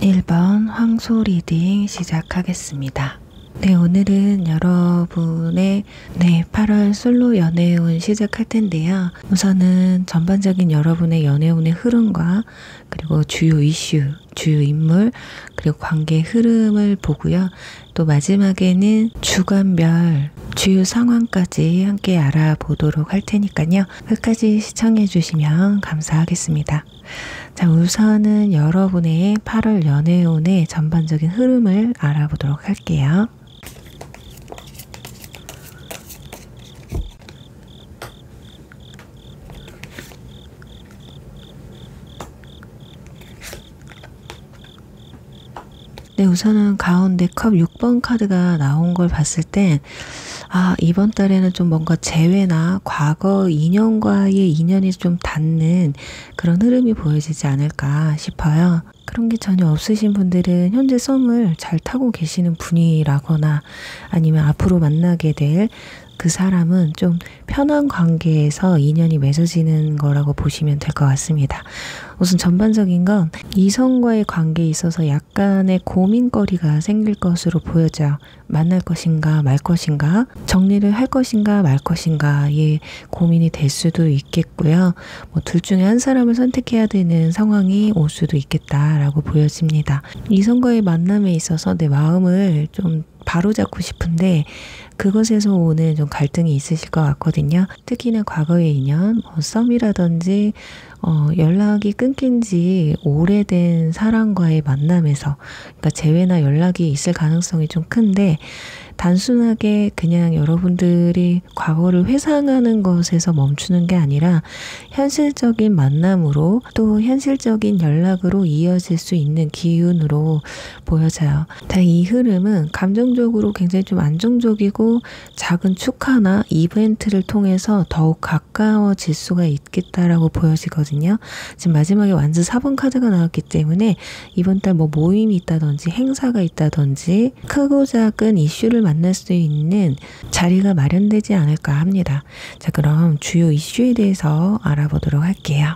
1번 황소 리딩 시작하겠습니다. 네, 오늘은 여러분의 8월 솔로 연애운 시작할 텐데요. 우선은 전반적인 여러분의 연애운의 흐름과 그리고 주요 이슈, 주요 인물, 그리고 관계 흐름을 보고요. 또 마지막에는 주간별 주요 상황까지 함께 알아보도록 할 테니까요. 끝까지 시청해 주시면 감사하겠습니다. 자, 우선은 여러분의 8월 연애운의 전반적인 흐름을 알아보도록 할게요. 네, 우선은 가운데 컵 6번 카드가 나온 걸 봤을 때 이번 달에는 좀 뭔가 재회나 과거 인연과의 인연이 좀 닿는 그런 흐름이 보여지지 않을까 싶어요. 그런 게 전혀 없으신 분들은 현재 썸을 잘 타고 계시는 분이라거나 아니면 앞으로 만나게 될 그 사람은 좀 편한 관계에서 인연이 맺어지는 거라고 보시면 될 것 같습니다. 우선 전반적인 건 이성과의 관계에 있어서 약간의 고민거리가 생길 것으로 보여져요. 만날 것인가 말 것인가, 정리를 할 것인가 말 것인가의 고민이 될 수도 있겠고요. 둘 중에 한 사람을 선택해야 되는 상황이 올 수도 있겠다라고 보여집니다. 이성과의 만남에 있어서 내 마음을 좀 바로잡고 싶은데 그것에서 오는 좀 갈등이 있으실 것 같거든요. 특히나 과거의 인연, 썸이라든지 연락이 끊긴 지 오래된 사람과의 만남에서, 그러니까 재회나 연락이 있을 가능성이 좀 큰데 단순하게 그냥 여러분들이 과거를 회상하는 것에서 멈추는 게 아니라 현실적인 만남으로 또 현실적인 연락으로 이어질 수 있는 기운으로 보여져요. 이 흐름은 감정적으로 굉장히 좀 안정적이고 작은 축하나 이벤트를 통해서 더욱 가까워질 수가 있겠다라고 보여지거든요. 지금 마지막에 완전 4번 카드가 나왔기 때문에 이번 달 모임이 있다든지 행사가 있다든지 크고 작은 이슈를 만날 수 있는 자리가 마련되지 않을까 합니다. 자, 그럼 주요 이슈에 대해서 알아보도록 할게요.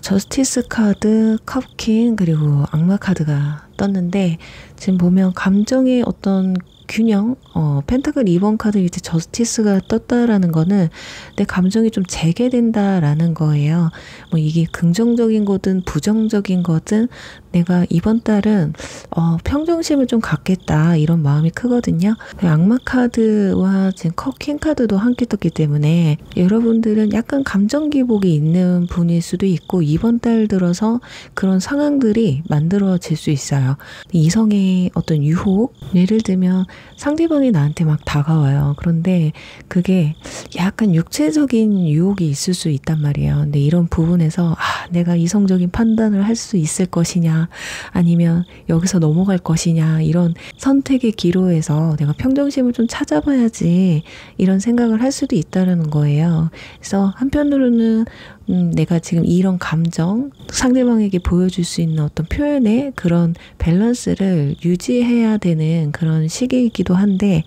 저스티스 카드, 컵킹, 그리고 악마 카드가 떴는데 지금 보면 감정의 어떤 균형, 펜타클 2번 카드 밑에 저스티스가 떴다라는 거는 내 감정이 좀 재개된다라는 거예요. 이게 긍정적인 거든 부정적인 거든 내가 이번 달은 평정심을 좀 갖겠다 이런 마음이 크거든요. 악마 카드와 지금 컵킹 카드도 함께 떴기 때문에 여러분들은 약간 감정 기복이 있는 분일 수도 있고 이번 달 들어서 그런 상황들이 만들어질 수 있어요. 이성의 어떤 유혹, 예를 들면 상대방이 나한테 막 다가와요. 그런데 그게 약간 육체적인 유혹이 있을 수 있단 말이에요. 근데 이런 부분에서 내가 이성적인 판단을 할 수 있을 것이냐 아니면 여기서 넘어갈 것이냐 이런 선택의 기로에서 내가 평정심을 좀 찾아봐야지 이런 생각을 할 수도 있다는 거예요. 그래서 한편으로는 내가 지금 이런 감정 상대방에게 보여줄 수 있는 어떤 표현의 그런 밸런스를 유지해야 되는 그런 시기이기도 한데,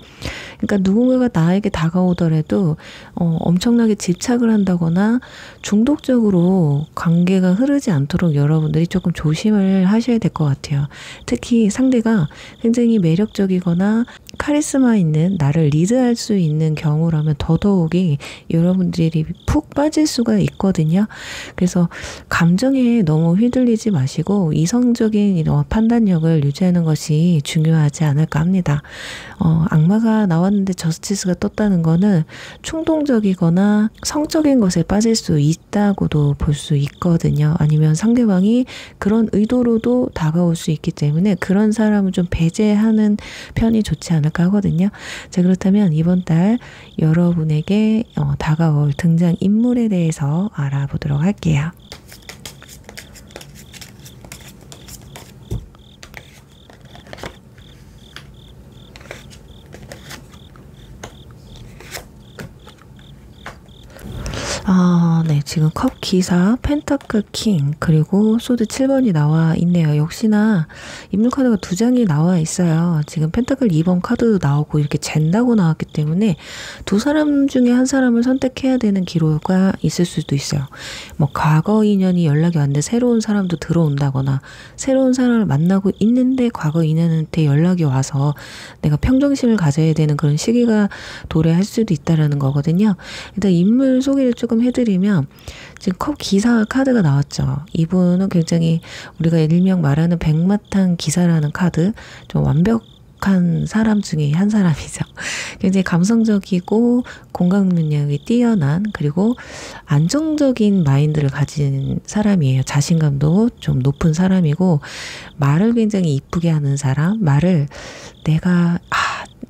그러니까 누군가가 나에게 다가오더라도 엄청나게 집착을 한다거나 중독적으로 관계가 흐르지 않도록 여러분들이 조금 조심을 하셔야 될 것 같아요. 특히 상대가 굉장히 매력적이거나 카리스마 있는 나를 리드할 수 있는 경우라면 더더욱이 여러분들이 푹 빠질 수가 있거든요. 그래서 감정에 너무 휘둘리지 마시고 이성적인 판단력을 유지하는 것이 중요하지 않을까 합니다. 악마가 나왔는데 저스티스가 떴다는 거는 충동적이거나 성적인 것에 빠질 수 있다고도 볼 수 있거든요. 아니면 상대방이 그런 의도로도 다가올 수 있기 때문에 그런 사람은 좀 배제하는 편이 좋지 않을까 하거든요. 자, 그렇다면 이번 달 여러분에게 다가올 등장 인물에 대해서 알아보도록 할게요. 네. 지금 컵 기사, 펜타클 킹, 그리고 소드 7번이 나와 있네요. 역시나 인물 카드가 두 장이 나와 있어요. 지금 펜타클 2번 카드도 나오고 이렇게 잰다고 나왔기 때문에 두 사람 중에 한 사람을 선택해야 되는 기로가 있을 수도 있어요. 뭐 과거 인연이 연락이 왔는데 새로운 사람도 들어온다거나 새로운 사람을 만나고 있는데 과거 인연한테 연락이 와서 내가 평정심을 가져야 되는 그런 시기가 도래할 수도 있다라는 거거든요. 일단 인물 소개를 조금 해드리면 지금 컵 기사 카드가 나왔죠. 이분은 굉장히 우리가 일명 말하는 백마탄 기사라는 카드, 좀 완벽한 사람 중에 한 사람이죠. 굉장히 감성적이고 공감 능력이 뛰어난, 그리고 안정적인 마인드를 가진 사람이에요. 자신감도 좀 높은 사람이고 말을 굉장히 이쁘게 하는 사람, 말을 내가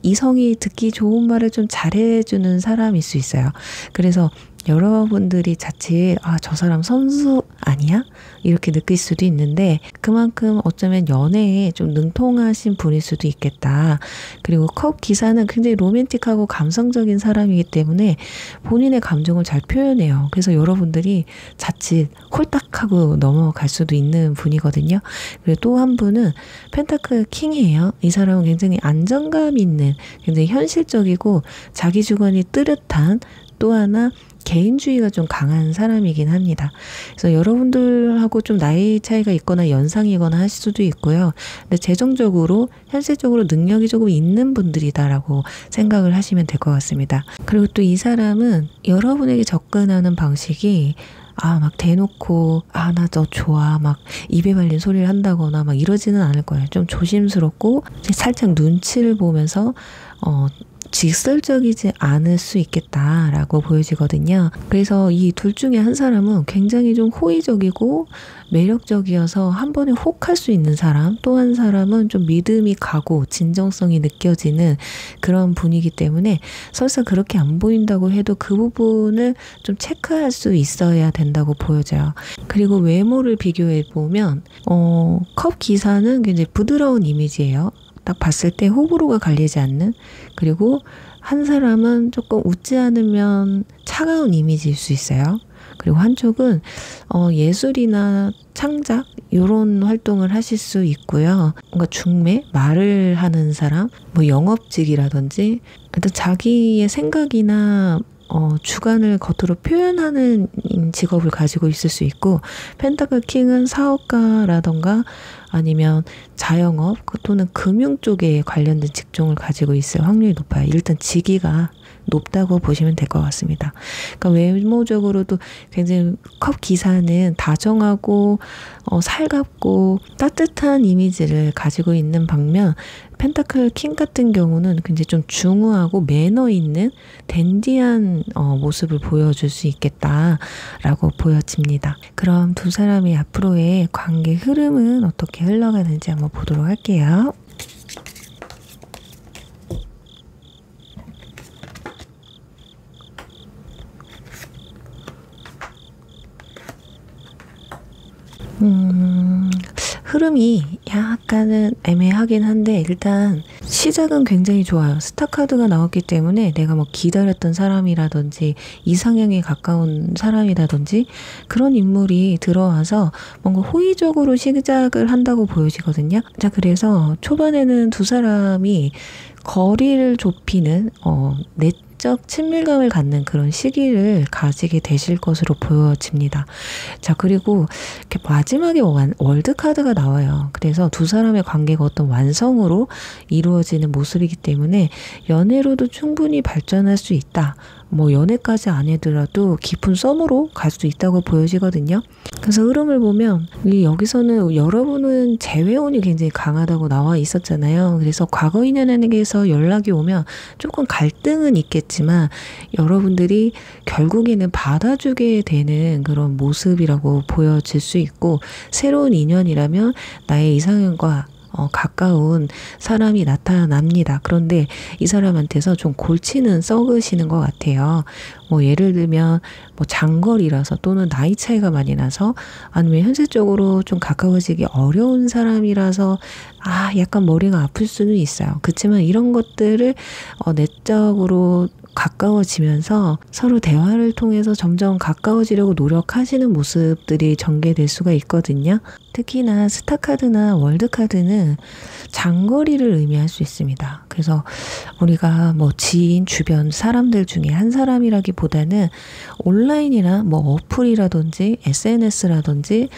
이성이 듣기 좋은 말을 좀 잘해주는 사람일 수 있어요. 그래서 여러분들이 자칫 저 사람 선수 아니야? 이렇게 느낄 수도 있는데 그만큼 어쩌면 연애에 좀 능통하신 분일 수도 있겠다. 그리고 컵 기사는 굉장히 로맨틱하고 감성적인 사람이기 때문에 본인의 감정을 잘 표현해요. 그래서 여러분들이 자칫 홀딱하고 넘어갈 수도 있는 분이거든요. 그리고 또 한 분은 펜타클 킹이에요. 이 사람은 굉장히 안정감 있는, 굉장히 현실적이고 자기 주관이 뚜렷한, 또 하나 개인주의가 좀 강한 사람이긴 합니다. 그래서 여러분들하고 좀 나이 차이가 있거나 연상이거나 할 수도 있고요. 근데 재정적으로, 현실적으로 능력이 조금 있는 분들이다라고 생각을 하시면 될 것 같습니다. 그리고 또 이 사람은 여러분에게 접근하는 방식이 막 대놓고 나 너 좋아 막 입에 발린 소리를 한다거나 막 이러지는 않을 거예요. 좀 조심스럽고 살짝 눈치를 보면서 직설적이지 않을 수 있겠다라고 보여지거든요. 그래서 이 둘 중에 한 사람은 굉장히 좀 호의적이고 매력적이어서 한 번에 혹 할 수 있는 사람, 또 한 사람은 좀 믿음이 가고 진정성이 느껴지는 그런 분이기 때문에 설사 그렇게 안 보인다고 해도 그 부분을 좀 체크할 수 있어야 된다고 보여져요. 그리고 외모를 비교해 보면 컵 기사는 굉장히 부드러운 이미지예요. 딱 봤을 때 호불호가 갈리지 않는, 그리고 한 사람은 조금 웃지 않으면 차가운 이미지일 수 있어요. 그리고 한쪽은 예술이나 창작 이런 활동을 하실 수 있고요. 뭔가 중매, 말을 하는 사람, 뭐 영업직이라든지 일단 자기의 생각이나 주관을 겉으로 표현하는 직업을 가지고 있을 수 있고, 펜타클 킹은 사업가라던가 아니면 자영업 또는 금융 쪽에 관련된 직종을 가지고 있을 확률이 높아요. 일단 직위가 높다고 보시면 될 것 같습니다. 그러니까 외모적으로도 굉장히 컵 기사는 다정하고 살갑고 따뜻한 이미지를 가지고 있는 반면 펜타클 킹 같은 경우는 굉장히 좀 중후하고 매너 있는 댄디한 모습을 보여줄 수 있겠다라고 보여집니다. 그럼 두 사람의 앞으로의 관계 흐름은 어떻게 흘러가는지 한번 보도록 할게요. 흐름이 약간은 애매하긴 한데 일단 시작은 굉장히 좋아요. 스타 카드가 나왔기 때문에 내가 뭐 기다렸던 사람이라든지 이상형에 가까운 사람이라든지 그런 인물이 들어와서 뭔가 호의적으로 시작을 한다고 보여지거든요. 자, 그래서 초반에는 두 사람이 거리를 좁히는 내적 친밀감을 갖는 그런 시기를 가지게 되실 것으로 보여집니다. 자, 그리고 이렇게 마지막에 월드 카드가 나와요. 그래서 두 사람의 관계가 어떤 완성으로 이루어지는 모습이기 때문에 연애로도 충분히 발전할 수 있다. 뭐 연애까지 아니더라도 깊은 썸으로 갈 수 있다고 보여지거든요. 그래서 흐름을 보면 여기서는 여러분은 재회운이 굉장히 강하다고 나와 있었잖아요. 그래서 과거 인연에게서 연락이 오면 조금 갈등은 있겠지만 여러분들이 결국에는 받아주게 되는 그런 모습이라고 보여질 수 있고, 새로운 인연이라면 나의 이상형과 가까운 사람이 나타납니다. 그런데 이 사람한테서 좀 골치는 썩으시는 것 같아요. 뭐 예를 들면 뭐 장거리라서 또는 나이 차이가 많이 나서 아니면 현실적으로 좀 가까워지기 어려운 사람이라서 약간 머리가 아플 수는 있어요. 그렇지만 이런 것들을 내적으로 가까워지면서 서로 대화를 통해서 점점 가까워지려고 노력하시는 모습들이 전개될 수가 있거든요. 특히나 스타카드나 월드카드는 장거리를 의미할 수 있습니다. 그래서 우리가 뭐 지인, 주변 사람들 중에 한 사람이라기보다는 온라인이나 뭐 어플이라든지 SNS라든지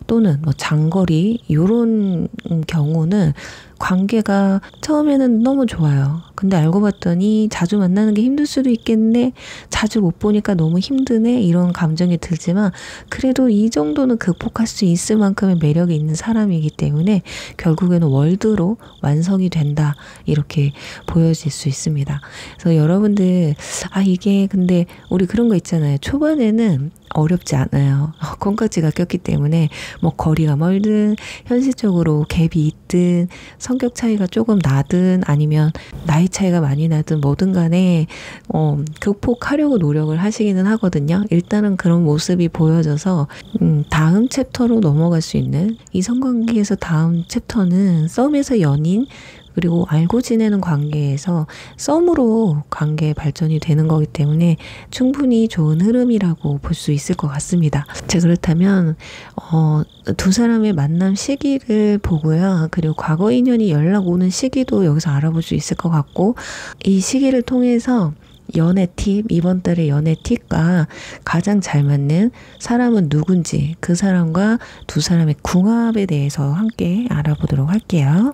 또는 뭐 장거리 이런 경우는 관계가 처음에는 너무 좋아요. 근데 알고 봤더니 자주 만나는 게 힘들 수도 있겠네. 자주 못 보니까 너무 힘드네. 이런 감정이 들지만 그래도 이 정도는 극복할 수 있을 만큼의 매력이 있는 사람이기 때문에 결국에는 월드로 완성이 된다. 이렇게 보여질 수 있습니다. 그래서 여러분들 이게 근데 우리 그런 거 있잖아요. 초반에는 어렵지 않아요. 콩깍지가 꼈기 때문에 뭐 거리가 멀든 현실적으로 갭이 있든 성격 차이가 조금 나든 아니면 나이 차이가 많이 나든 뭐든 간에 극복하려고 노력을 하시기는 하거든요. 일단은 그런 모습이 보여져서 다음 챕터로 넘어갈 수 있는 이성관계에서 다음 챕터는 썸에서 연인 그리고 알고 지내는 관계에서 썸으로 관계 발전이 되는 거기 때문에 충분히 좋은 흐름이라고 볼 수 있을 것 같습니다. 자, 그렇다면 두 사람의 만남 시기를 보고요. 그리고 과거 인연이 연락 오는 시기도 여기서 알아볼 수 있을 것 같고 이 시기를 통해서 연애 팁, 이번 달의 연애 팁과 가장 잘 맞는 사람은 누군지 그 사람과 두 사람의 궁합에 대해서 함께 알아보도록 할게요.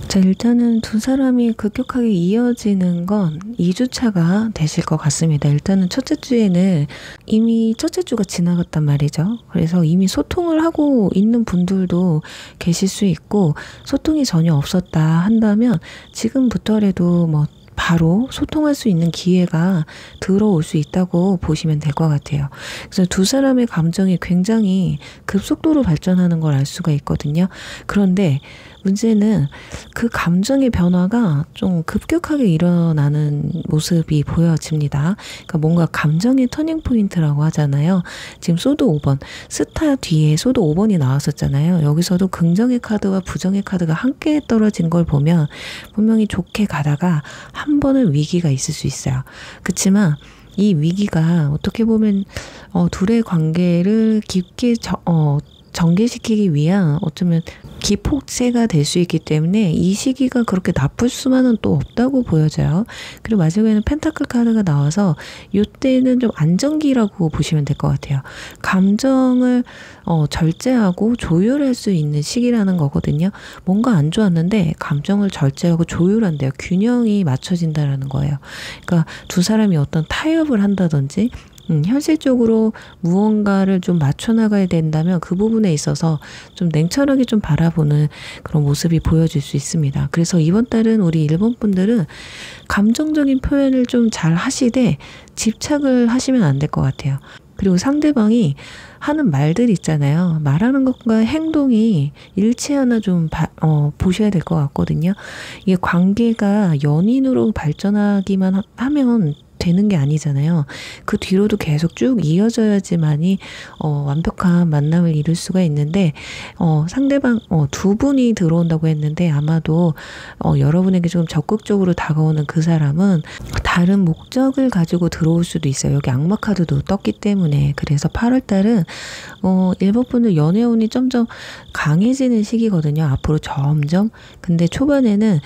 자, 일단은 두 사람이 급격하게 이어지는 건 2주차가 되실 것 같습니다. 일단은 첫째 주에는 이미 첫째 주가 지나갔단 말이죠. 그래서 이미 소통을 하고 있는 분들도 계실 수 있고 소통이 전혀 없었다 한다면 지금부터라도 뭐 바로 소통할 수 있는 기회가 들어올 수 있다고 보시면 될 것 같아요. 그래서 두 사람의 감정이 굉장히 급속도로 발전하는 걸 알 수가 있거든요. 그런데 문제는 그 감정의 변화가 좀 급격하게 일어나는 모습이 보여집니다. 그러니까 뭔가 감정의 터닝 포인트라고 하잖아요. 지금 소드 5번, 스타 뒤에 소드 5번이 나왔었잖아요. 여기서도 긍정의 카드와 부정의 카드가 함께 떨어진 걸 보면 분명히 좋게 가다가 한 번은 위기가 있을 수 있어요. 그렇지만 이 위기가 어떻게 보면 둘의 관계를 깊게 전개시키기 위한 어쩌면 기폭제가 될 수 있기 때문에 이 시기가 그렇게 나쁠 수만은 또 없다고 보여져요. 그리고 마지막에는 펜타클 카드가 나와서 이때는 좀 안정기라고 보시면 될 것 같아요. 감정을 절제하고 조율할 수 있는 시기라는 거거든요. 뭔가 안 좋았는데 감정을 절제하고 조율한대요. 균형이 맞춰진다라는 거예요. 그러니까 두 사람이 어떤 타협을 한다든지 현실적으로 무언가를 좀 맞춰나가야 된다면 그 부분에 있어서 좀 냉철하게 좀 바라보는 그런 모습이 보여질 수 있습니다. 그래서 이번 달은 우리 일본 분들은 감정적인 표현을 좀 잘 하시되 집착을 하시면 안 될 것 같아요. 그리고 상대방이 하는 말들 있잖아요. 말하는 것과 행동이 일치하나 좀 보셔야 될 것 같거든요. 이게 관계가 연인으로 발전하기만 하면 되는 게 아니잖아요. 그 뒤로도 계속 쭉 이어져야지만이 완벽한 만남을 이룰 수가 있는데 상대방 두 분이 들어온다고 했는데 아마도 여러분에게 좀 적극적으로 다가오는 그 사람은 다른 목적을 가지고 들어올 수도 있어요. 여기 악마 카드도 떴기 때문에. 그래서 8월 달은 일본 분들 연애운이 점점 강해지는 시기거든요. 앞으로 점점. 근데 초반에는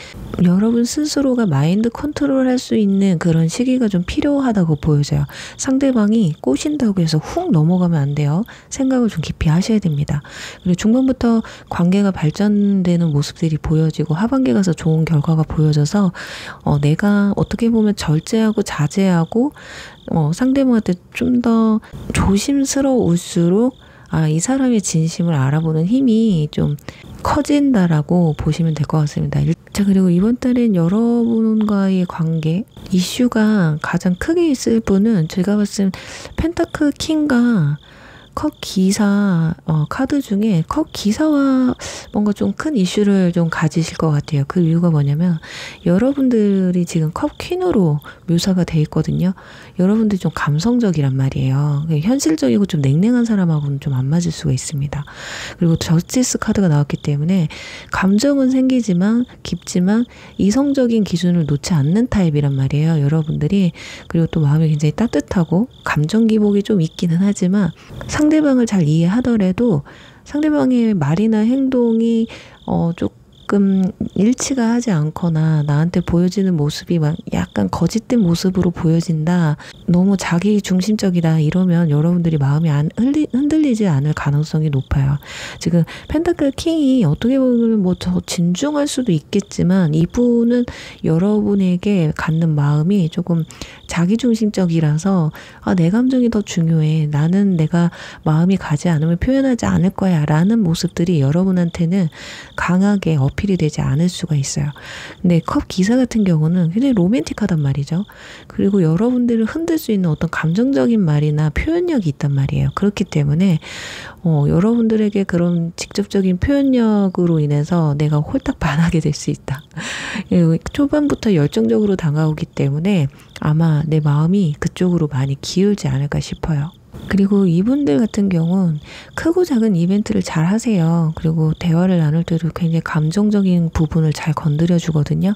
여러분 스스로가 마인드 컨트롤 할 수 있는 그런 시기가 좀 필요하다고 보여져요. 상대방이 꼬신다고 해서 훅 넘어가면 안 돼요. 생각을 좀 깊이 하셔야 됩니다. 그리고 중반부터 관계가 발전되는 모습들이 보여지고 하반기 가서 좋은 결과가 보여져서 내가 어떻게 보면 절제하고 자제하고 상대방한테 좀 더 조심스러울수록 이 사람의 진심을 알아보는 힘이 좀 커진다라고 보시면 될 것 같습니다. 자, 그리고 이번 달엔 여러분과의 관계 이슈가 가장 크게 있을 분은 제가 봤을 땐 펜타클 킹과 컵 기사 카드 중에 컵 기사와 뭔가 좀 큰 이슈를 좀 가지실 것 같아요. 그 이유가 뭐냐면 여러분들이 지금 컵 퀸으로 묘사가 돼 있거든요. 여러분들이 좀 감성적이란 말이에요. 현실적이고 좀 냉랭한 사람하고는 좀 안 맞을 수가 있습니다. 그리고 저스티스 카드가 나왔기 때문에 감정은 생기지만 깊지만 이성적인 기준을 놓지 않는 타입이란 말이에요. 여러분들이. 그리고 또 마음이 굉장히 따뜻하고 감정 기복이 좀 있기는 하지만 상대방을 잘 이해하더라도 상대방의 말이나 행동이 조금 일치가 하지 않거나 나한테 보여지는 모습이 막 약간 거짓된 모습으로 보여진다. 너무 자기 중심적이다. 이러면 여러분들이 마음이 흔들리지 않을 가능성이 높아요. 지금 펜타클 킹이 어떻게 보면 뭐 더 진중할 수도 있겠지만 이분은 여러분에게 갖는 마음이 조금 자기중심적이라서 내 감정이 더 중요해. 나는 내가 마음이 가지 않으면 표현하지 않을 거야 라는 모습들이 여러분한테는 강하게 어필이 되지 않을 수가 있어요. 근데 컵 기사 같은 경우는 굉장히 로맨틱하단 말이죠. 그리고 여러분들을 흔들 수 있는 어떤 감정적인 말이나 표현력이 있단 말이에요. 그렇기 때문에 여러분들에게 그런 직접적인 표현력으로 인해서 내가 홀딱 반하게 될 수 있다. 초반부터 열정적으로 다가오기 때문에 아마 내 마음이 그쪽으로 많이 기울지 않을까 싶어요. 그리고 이분들 같은 경우는 크고 작은 이벤트를 잘 하세요. 그리고 대화를 나눌 때도 굉장히 감정적인 부분을 잘 건드려 주거든요.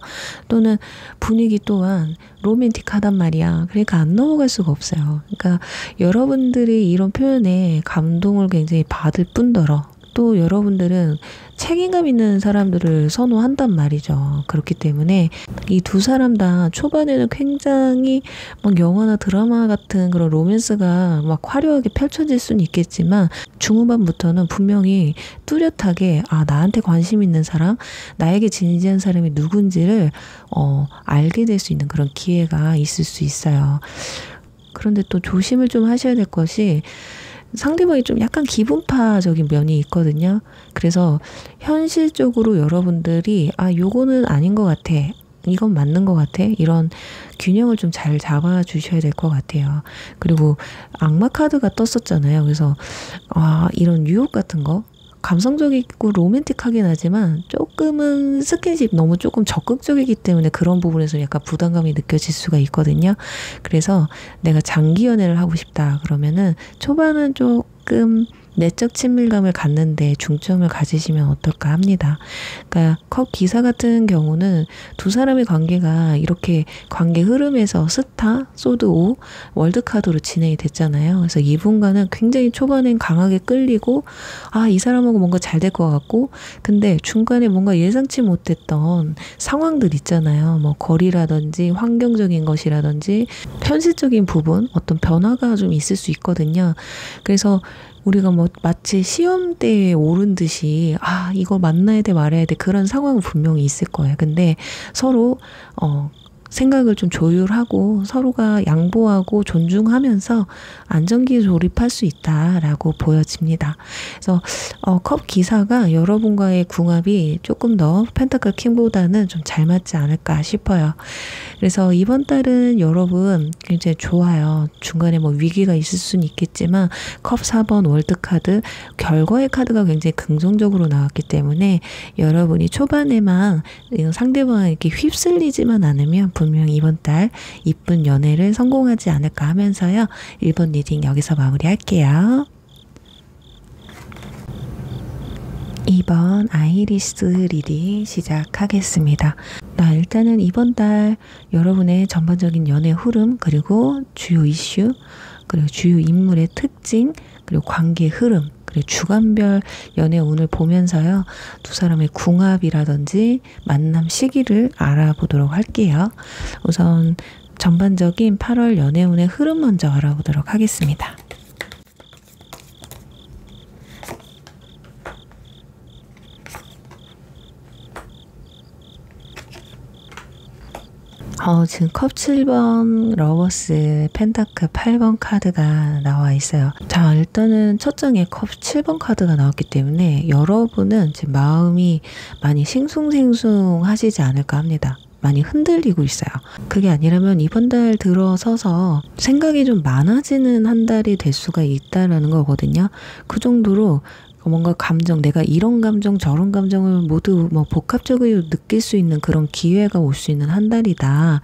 또는 분위기 또한 로맨틱하단 말이야. 그러니까 안 넘어갈 수가 없어요. 그러니까 여러분들이 이런 표현에 감동을 굉장히 받을 뿐더러 또 여러분들은 책임감 있는 사람들을 선호한단 말이죠. 그렇기 때문에 이 두 사람 다 초반에는 굉장히 막 영화나 드라마 같은 그런 로맨스가 막 화려하게 펼쳐질 수는 있겠지만 중후반부터는 분명히 뚜렷하게 나한테 관심 있는 사람, 나에게 진지한 사람이 누군지를 알게 될 수 있는 그런 기회가 있을 수 있어요. 그런데 또 조심을 좀 하셔야 될 것이 상대방이 좀 약간 기분파적인 면이 있거든요. 그래서 현실적으로 여러분들이 요거는 아닌 것 같아. 이건 맞는 것 같아. 이런 균형을 좀 잘 잡아주셔야 될 것 같아요. 그리고 악마 카드가 떴었잖아요. 그래서 이런 유혹 같은 거 감성적이고 로맨틱하긴 하지만 조금은 스킨십 너무 조금 적극적이기 때문에 그런 부분에서 약간 부담감이 느껴질 수가 있거든요. 그래서 내가 장기 연애를 하고 싶다 그러면은 초반은 조금 내적 친밀감을 갖는데 중점을 가지시면 어떨까 합니다. 그러니까 컵 기사 같은 경우는 두 사람의 관계가 이렇게 관계 흐름에서 스타, 소드 5, 월드카드로 진행이 됐잖아요. 그래서 이분과는 굉장히 초반엔 강하게 끌리고 이 사람하고 뭔가 잘 될 것 같고 근데 중간에 뭔가 예상치 못했던 상황들 있잖아요. 뭐 거리라든지 환경적인 것이라든지 현실적인 부분 어떤 변화가 좀 있을 수 있거든요. 그래서 우리가 뭐 마치 시험대에 오른 듯이 이거 만나야 돼 말아야 돼 그런 상황은 분명히 있을 거예요. 근데 서로 생각을 좀 조율하고 서로가 양보하고 존중하면서 안정기에 조립할 수 있다라고 보여집니다. 그래서 컵 기사가 여러분과의 궁합이 조금 더 펜타클 킹보다는 좀 잘 맞지 않을까 싶어요. 그래서 이번 달은 여러분 굉장히 좋아요. 중간에 뭐 위기가 있을 수는 있겠지만 컵 4번 월드카드 결과의 카드가 굉장히 긍정적으로 나왔기 때문에 여러분이 초반에만 상대방에게 휩쓸리지만 않으면 분명히 이번 달 이쁜 연애를 성공하지 않을까 하면서요. 1번 리딩 여기서 마무리할게요. 2번 아이리스 리딩 시작하겠습니다. 일단은 이번 달 여러분의 전반적인 연애 흐름 그리고 주요 이슈 그리고 주요 인물의 특징 그리고 관계 흐름 그리고 주간별 연애 운을 보면서요. 두 사람의 궁합이라든지 만남 시기를 알아보도록 할게요. 우선 전반적인 8월 연애 운의 흐름 먼저 알아보도록 하겠습니다. 지금 컵 7번 러버스 펜타클 8번 카드가 나와 있어요. 자, 일단은 첫 장에 컵 7번 카드가 나왔기 때문에 여러분은 지금 마음이 많이 싱숭생숭 하시지 않을까 합니다. 많이 흔들리고 있어요. 그게 아니라면 이번 달 들어서서 생각이 좀 많아지는 한 달이 될 수가 있다라는 거거든요. 그 정도로 뭔가 감정, 내가 이런 감정 저런 감정을 모두 뭐 복합적으로 느낄 수 있는 그런 기회가 올 수 있는 한 달이다.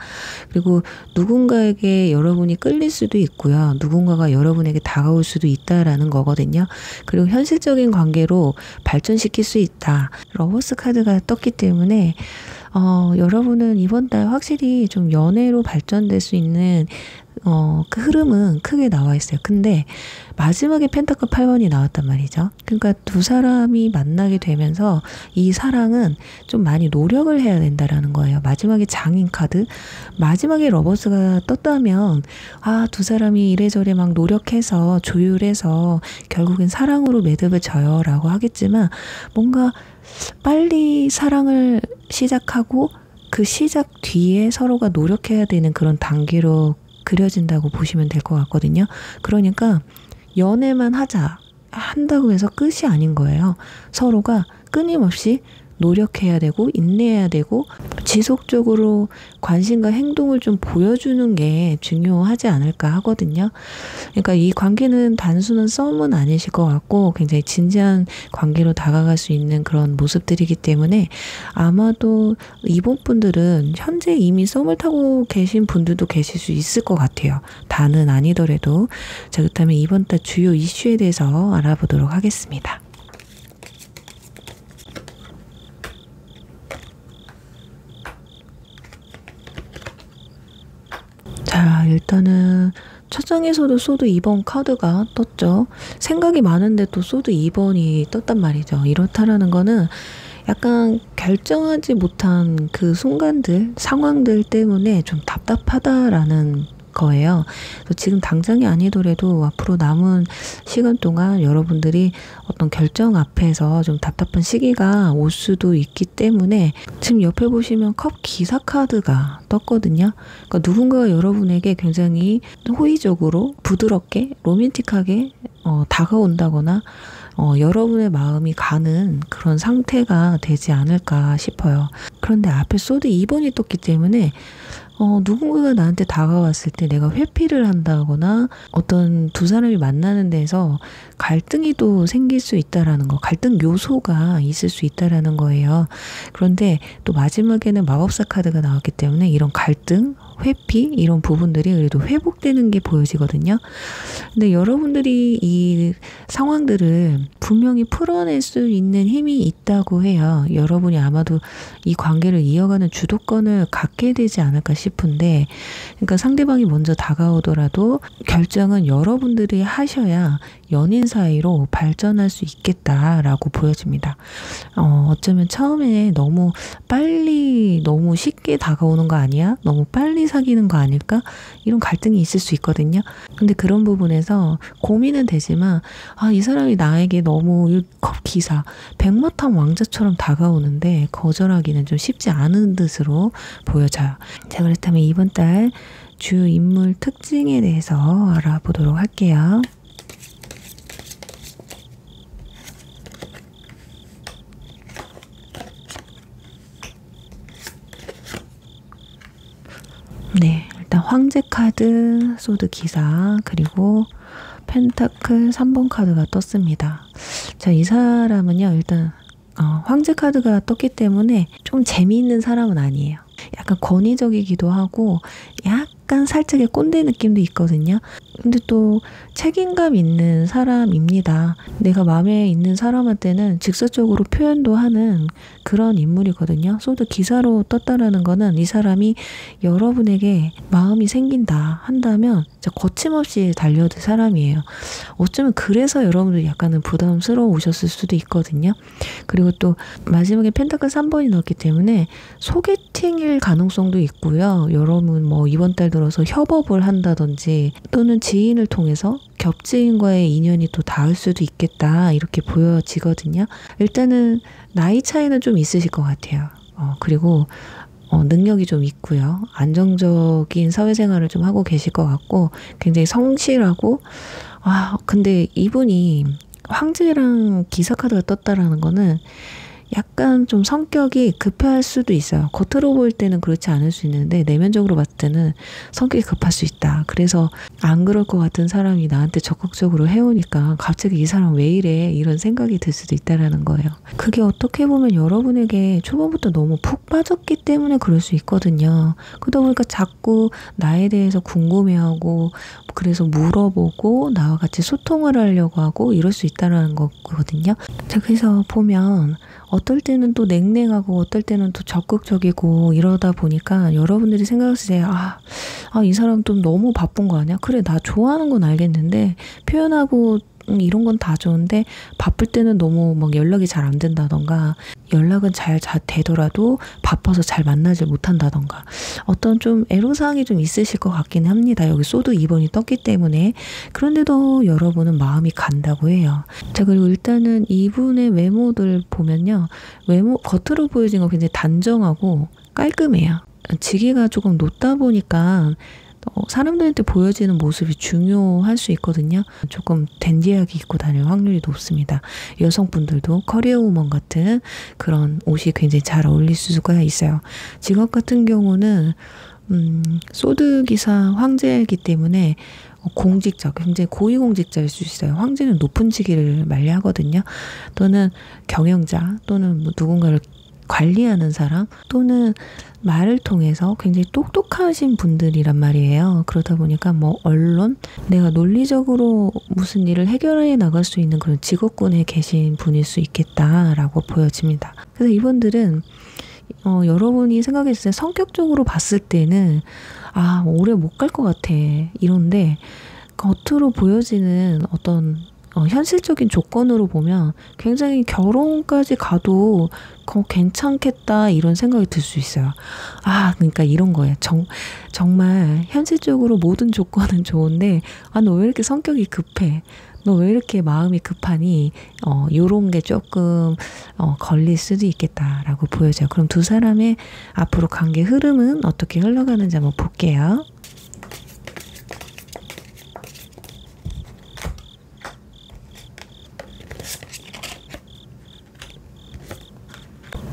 그리고 누군가에게 여러분이 끌릴 수도 있고요. 누군가가 여러분에게 다가올 수도 있다라는 거거든요. 그리고 현실적인 관계로 발전시킬 수 있다. 러버스 카드가 떴기 때문에 여러분은 이번 달 확실히 좀 연애로 발전될 수 있는 그 흐름은 크게 나와 있어요. 근데 마지막에 펜타클 8번이 나왔단 말이죠. 그러니까 두 사람이 만나게 되면서 이 사랑은 좀 많이 노력을 해야 된다라는 거예요. 마지막에 장인 카드, 마지막에 러버스가 떴다면 두 사람이 이래저래 막 노력해서 조율해서 결국엔 사랑으로 매듭을 져요 라고 하겠지만 뭔가 빨리 사랑을 시작하고 그 시작 뒤에 서로가 노력해야 되는 그런 단계로 그려진다고 보시면 될 것 같거든요. 그러니까 연애만 한다고 해서 끝이 아닌 거예요. 서로가 끊임없이 노력해야 되고 인내해야 되고 지속적으로 관심과 행동을 좀 보여주는 게 중요하지 않을까 하거든요. 그러니까 이 관계는 단순한 썸은 아니실 것 같고 굉장히 진지한 관계로 다가갈 수 있는 그런 모습들이기 때문에 아마도 이번 분들은 현재 이미 썸을 타고 계신 분들도 계실 수 있을 것 같아요. 다는 아니더라도. 자, 그렇다면 이번 달 주요 이슈에 대해서 알아보도록 하겠습니다. 자, 일단은 첫 장에서도 소드 2번 카드가 떴죠. 생각이 많은데 또 소드 2번이 떴단 말이죠. 이렇다라는 거는 약간 결정하지 못한 그 순간들, 상황들 때문에 좀 답답하다라는 거예요. 그래서 지금 당장이 아니더라도 앞으로 남은 시간 동안 여러분들이 어떤 결정 앞에서 좀 답답한 시기가 올 수도 있기 때문에 지금 옆에 보시면 컵 기사 카드가 떴거든요. 그러니까 누군가가 여러분에게 굉장히 호의적으로 부드럽게 로맨틱하게 다가온다거나 여러분의 마음이 가는 그런 상태가 되지 않을까 싶어요. 그런데 앞에 소드 2번이 떴기 때문에 누군가가 나한테 다가왔을 때 내가 회피를 한다거나 어떤 두 사람이 만나는 데서 갈등이 또 생길 수 있다라는 거, 갈등 요소가 있을 수 있다라는 거예요. 그런데 또 마지막에는 마법사 카드가 나왔기 때문에 이런 갈등, 회피 이런 부분들이 그래도 회복되는 게 보여지거든요. 근데 여러분들이 이 상황들을 분명히 풀어낼 수 있는 힘이 있다고 해요. 여러분이 아마도 이 관계를 이어가는 주도권을 갖게 되지 않을까 싶은데, 그러니까 상대방이 먼저 다가오더라도 결정은 여러분들이 하셔야 연인 사이로 발전할 수 있겠다라고 보여집니다. 어쩌면 처음에 너무 빨리 너무 쉽게 다가오는 거 아니야? 너무 빨리 사귀는 거 아닐까? 이런 갈등이 있을 수 있거든요. 근데 그런 부분에서 고민은 되지만 이 사람이 나에게 너무 기사 백마탄 왕자처럼 다가오는데 거절하기는 좀 쉽지 않은 듯으로 보여져요. 자, 그렇다면 이번 달 주 인물 특징에 대해서 알아보도록 할게요. 네, 일단 황제 카드, 소드 기사, 그리고 펜타클 3번 카드가 떴습니다. 자, 이 사람은요, 일단 황제 카드가 떴기 때문에 좀 재미있는 사람은 아니에요. 약간 권위적이기도 하고 약간 살짝의 꼰대 느낌도 있거든요. 근데 또 책임감 있는 사람입니다. 내가 마음에 있는 사람한테는 직접적으로 표현도 하는 그런 인물이거든요. 소드 기사로 떴다라는 거는 이 사람이 여러분에게 마음이 생긴다 한다면 진짜 거침없이 달려들 사람이에요. 어쩌면 그래서 여러분들 약간은 부담스러우셨을 수도 있거든요. 그리고 또 마지막에 펜타클 3번이 넣었기 때문에 소개팅일 가능성도 있고요. 여러분 뭐 이번 달 들어서 협업을 한다든지 또는 지인을 통해서 겹지인과의 인연이 또 닿을 수도 있겠다 이렇게 보여지거든요. 일단은 나이 차이는 좀 있으실 것 같아요. 그리고 능력이 좀 있고요. 안정적인 사회생활을 좀 하고 계실 것 같고 굉장히 성실하고 근데 이분이 황제랑 기사 카드가 떴다라는 거는 약간 좀 성격이 급할 수도 있어요. 겉으로 볼 때는 그렇지 않을 수 있는데 내면적으로 봤을 때는 성격이 급할 수 있다. 그래서 안 그럴 것 같은 사람이 나한테 적극적으로 해오니까 갑자기 이 사람 왜 이래? 이런 생각이 들 수도 있다라는 거예요. 그게 어떻게 보면 여러분에게 초반부터 너무 푹 빠졌기 때문에 그럴 수 있거든요. 그러다 보니까 자꾸 나에 대해서 궁금해하고 그래서 물어보고 나와 같이 소통을 하려고 하고 이럴 수 있다는 거거든요. 자, 그래서 보면 어떨 때는 또 냉랭하고 어떨 때는 또 적극적이고 이러다 보니까 여러분들이 생각했을 때 이 사람 좀 너무 바쁜 거 아니야? 그래, 나 좋아하는 건 알겠는데 표현하고 이런 건 다 좋은데 바쁠 때는 너무 막 연락이 잘 안 된다던가 연락은 잘 되더라도 바빠서 잘 만나질 못한다던가 어떤 좀 애로사항이 좀 있으실 것 같긴 합니다. 여기 소드 2번이 떴기 때문에. 그런데도 여러분은 마음이 간다고 해요. 자, 그리고 일단은 이분의 외모들 보면요. 외모 겉으로 보여진 거 굉장히 단정하고 깔끔해요. 지기가 조금 높다 보니까 사람들한테 보여지는 모습이 중요할 수 있거든요. 조금 댄디하게 입고 다닐 확률이 높습니다. 여성분들도 커리어 우먼 같은 그런 옷이 굉장히 잘 어울릴 수가 있어요. 직업 같은 경우는 소드 기사 황제이기 때문에 공직자, 굉장히 고위공직자일 수 있어요. 황제는 높은 직위를 말하거든요. 또는 경영자 또는 뭐 누군가를 관리하는 사람 또는 말을 통해서 굉장히 똑똑하신 분들이란 말이에요. 그러다 보니까 뭐 언론, 내가 논리적으로 무슨 일을 해결해 나갈 수 있는 그런 직업군에 계신 분일 수 있겠다라고 보여집니다. 그래서 이분들은 여러분이 생각했을 때 성격적으로 봤을 때는 오래 못 갈 것 같아 이런데 겉으로 보여지는 어떤 현실적인 조건으로 보면 굉장히 결혼까지 가도 괜찮겠다 이런 생각이 들 수 있어요. 그러니까 이런 거예요. 정말 현실적으로 모든 조건은 좋은데 너 왜 이렇게 성격이 급해? 너 왜 이렇게 마음이 급하니? 요런 게 조금 걸릴 수도 있겠다라고 보여져요. 그럼 두 사람의 앞으로 관계 흐름은 어떻게 흘러가는지 한번 볼게요.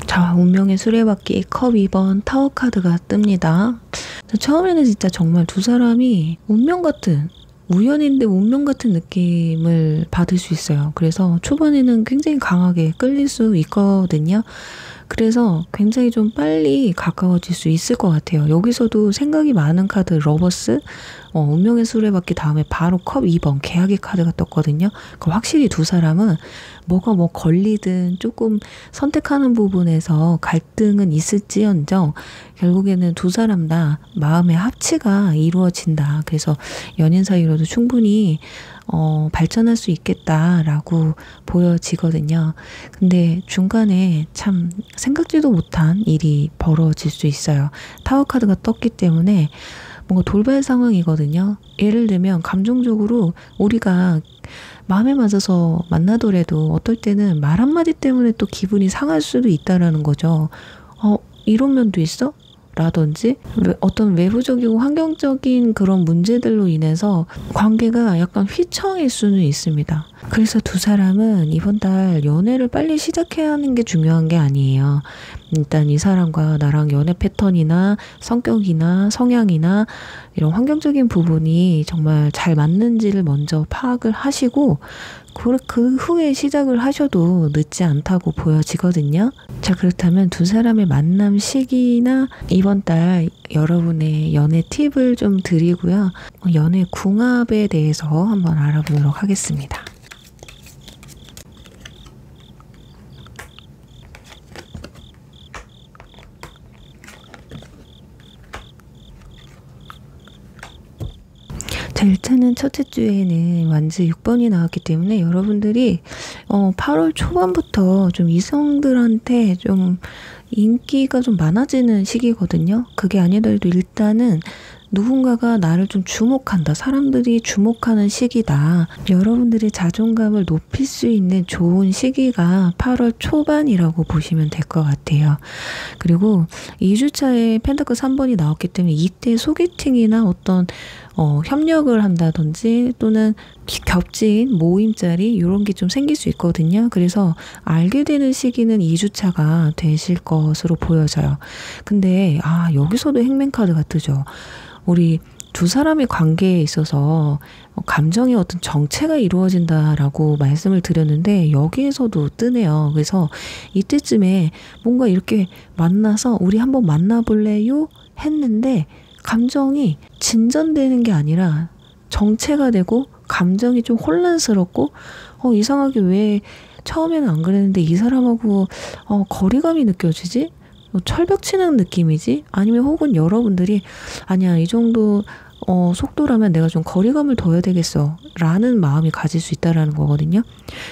자, 운명의 수레바퀴 컵 2번 타워 카드가 뜹니다. 처음에는 진짜 정말 두 사람이 운명 같은 우연인데 운명 같은 느낌을 받을 수 있어요. 그래서 초반에는 굉장히 강하게 끌릴 수 있거든요. 그래서 굉장히 좀 빨리 가까워질 수 있을 것 같아요. 여기서도 생각이 많은 카드 러버스, 운명의 수레바퀴 다음에 바로 컵 2번 계약의 카드가 떴거든요. 그러니까 확실히 두 사람은 뭐가 걸리든 조금 선택하는 부분에서 갈등은 있을지언정 결국에는 두 사람 다 마음의 합치가 이루어진다. 그래서 연인 사이로도 충분히 발전할 수 있겠다라고 보여지거든요. 근데 중간에 참 생각지도 못한 일이 벌어질 수 있어요. 타워 카드가 떴기 때문에 뭔가 돌발 상황이거든요. 예를 들면 감정적으로 우리가 마음에 맞아서 만나더라도 어떨 때는 말 한마디 때문에 또 기분이 상할 수도 있다라는 거죠. 이런 면도 있어? 라든지 어떤 외부적이고 환경적인 그런 문제들로 인해서 관계가 약간 휘청일 수는 있습니다. 그래서 두 사람은 이번 달 연애를 빨리 시작해야 하는 게 중요한 게 아니에요. 일단 이 사람과 나랑 연애 패턴이나 성격이나 성향이나 이런 환경적인 부분이 정말 잘 맞는지를 먼저 파악을 하시고 그 후에 시작을 하셔도 늦지 않다고 보여지거든요. 자, 그렇다면 두 사람의 만남 시기나 이번 달 여러분의 연애 팁을 좀 드리고요. 연애 궁합에 대해서 한번 알아보도록 하겠습니다. 자, 일단은 첫째 주에는 완즈 6번이 나왔기 때문에 여러분들이 8월 초반부터 좀 이성들한테 좀 인기가 좀 많아지는 시기거든요. 그게 아니더라도 일단은 누군가가 나를 좀 주목한다. 사람들이 주목하는 시기다. 여러분들의 자존감을 높일 수 있는 좋은 시기가 8월 초반이라고 보시면 될 것 같아요. 그리고 2주차에 펜타클 3번이 나왔기 때문에 이때 소개팅이나 어떤 협력을 한다든지 또는 겹친 모임자리 이런 게 좀 생길 수 있거든요. 그래서 알게 되는 시기는 2주차가 되실 것으로 보여져요. 근데 여기서도 행맨카드가 뜨죠. 우리 두 사람의 관계에 있어서 감정의 어떤 정체가 이루어진다라고 말씀을 드렸는데 여기에서도 뜨네요. 그래서 이때쯤에 뭔가 이렇게 만나서 우리 한번 만나볼래요? 했는데 감정이 진전되는 게 아니라 정체가 되고 감정이 좀 혼란스럽고 이상하게 왜 처음에는 안 그랬는데 이 사람하고 거리감이 느껴지지? 철벽 치는 느낌이지? 아니면 혹은 여러분들이 아니야 이 정도 속도라면 내가 좀 거리감을 둬야 되겠어 라는 마음이 가질 수 있다라는 거거든요.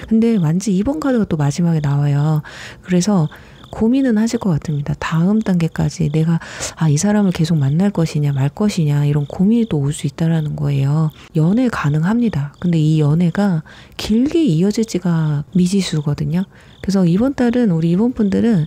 근데 완지 2번 카드가 또 마지막에 나와요. 그래서 고민은 하실 것 같습니다. 다음 단계까지 내가 이 사람을 계속 만날 것이냐 말 것이냐 이런 고민이 또 올 수 있다라는 거예요. 연애 가능합니다. 근데 이 연애가 길게 이어질지가 미지수거든요. 그래서 이번 달은 우리 이번 분들은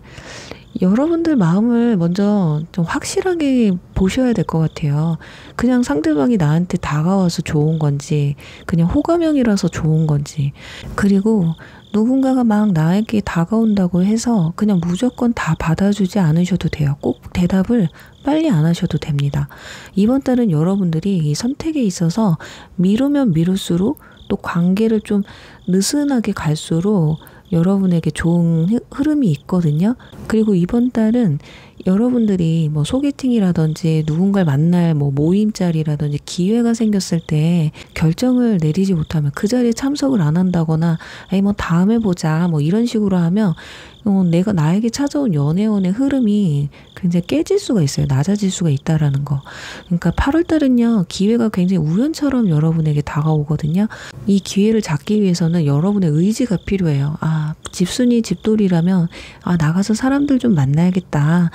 여러분들 마음을 먼저 좀 확실하게 보셔야 될 것 같아요. 그냥 상대방이 나한테 다가와서 좋은 건지 그냥 호감형이라서 좋은 건지, 그리고 누군가가 막 나에게 다가온다고 해서 그냥 무조건 다 받아주지 않으셔도 돼요. 꼭 대답을 빨리 안 하셔도 됩니다. 이번 달은 여러분들이 이 선택에 있어서 미루면 미룰수록 또 관계를 좀 느슨하게 갈수록 여러분에게 좋은 흐름이 있거든요. 그리고 이번 달은 여러분들이 뭐 소개팅이라든지 누군가를 만날 뭐 모임자리라든지 기회가 생겼을 때 결정을 내리지 못하면 그 자리에 참석을 안 한다거나 에이 뭐 다음에 보자 뭐 이런 식으로 하면 내가 나에게 찾아온 연애운의 흐름이 굉장히 깨질 수가 있어요. 낮아질 수가 있다라는 거. 그러니까 8월달은요 기회가 굉장히 우연처럼 여러분에게 다가오거든요. 이 기회를 잡기 위해서는 여러분의 의지가 필요해요. 집순이 집돌이라면 나가서 사람들 좀 만나야겠다.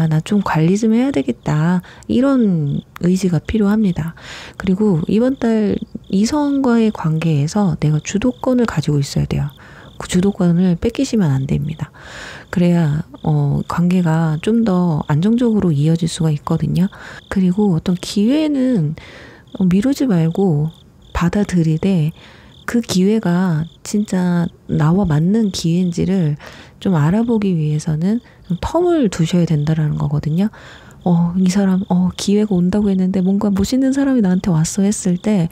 나 좀 관리 좀 해야 되겠다. 이런 의지가 필요합니다. 그리고 이번 달 이성과의 관계에서 내가 주도권을 가지고 있어야 돼요. 그 주도권을 뺏기시면 안 됩니다. 그래야 관계가 좀 더 안정적으로 이어질 수가 있거든요. 그리고 어떤 기회는 미루지 말고 받아들이되 그 기회가 진짜 나와 맞는 기회인지를 좀 알아보기 위해서는 좀 텀을 두셔야 된다라는 거거든요. 이 사람 기회가 온다고 했는데 뭔가 멋있는 사람이 나한테 왔어 했을 때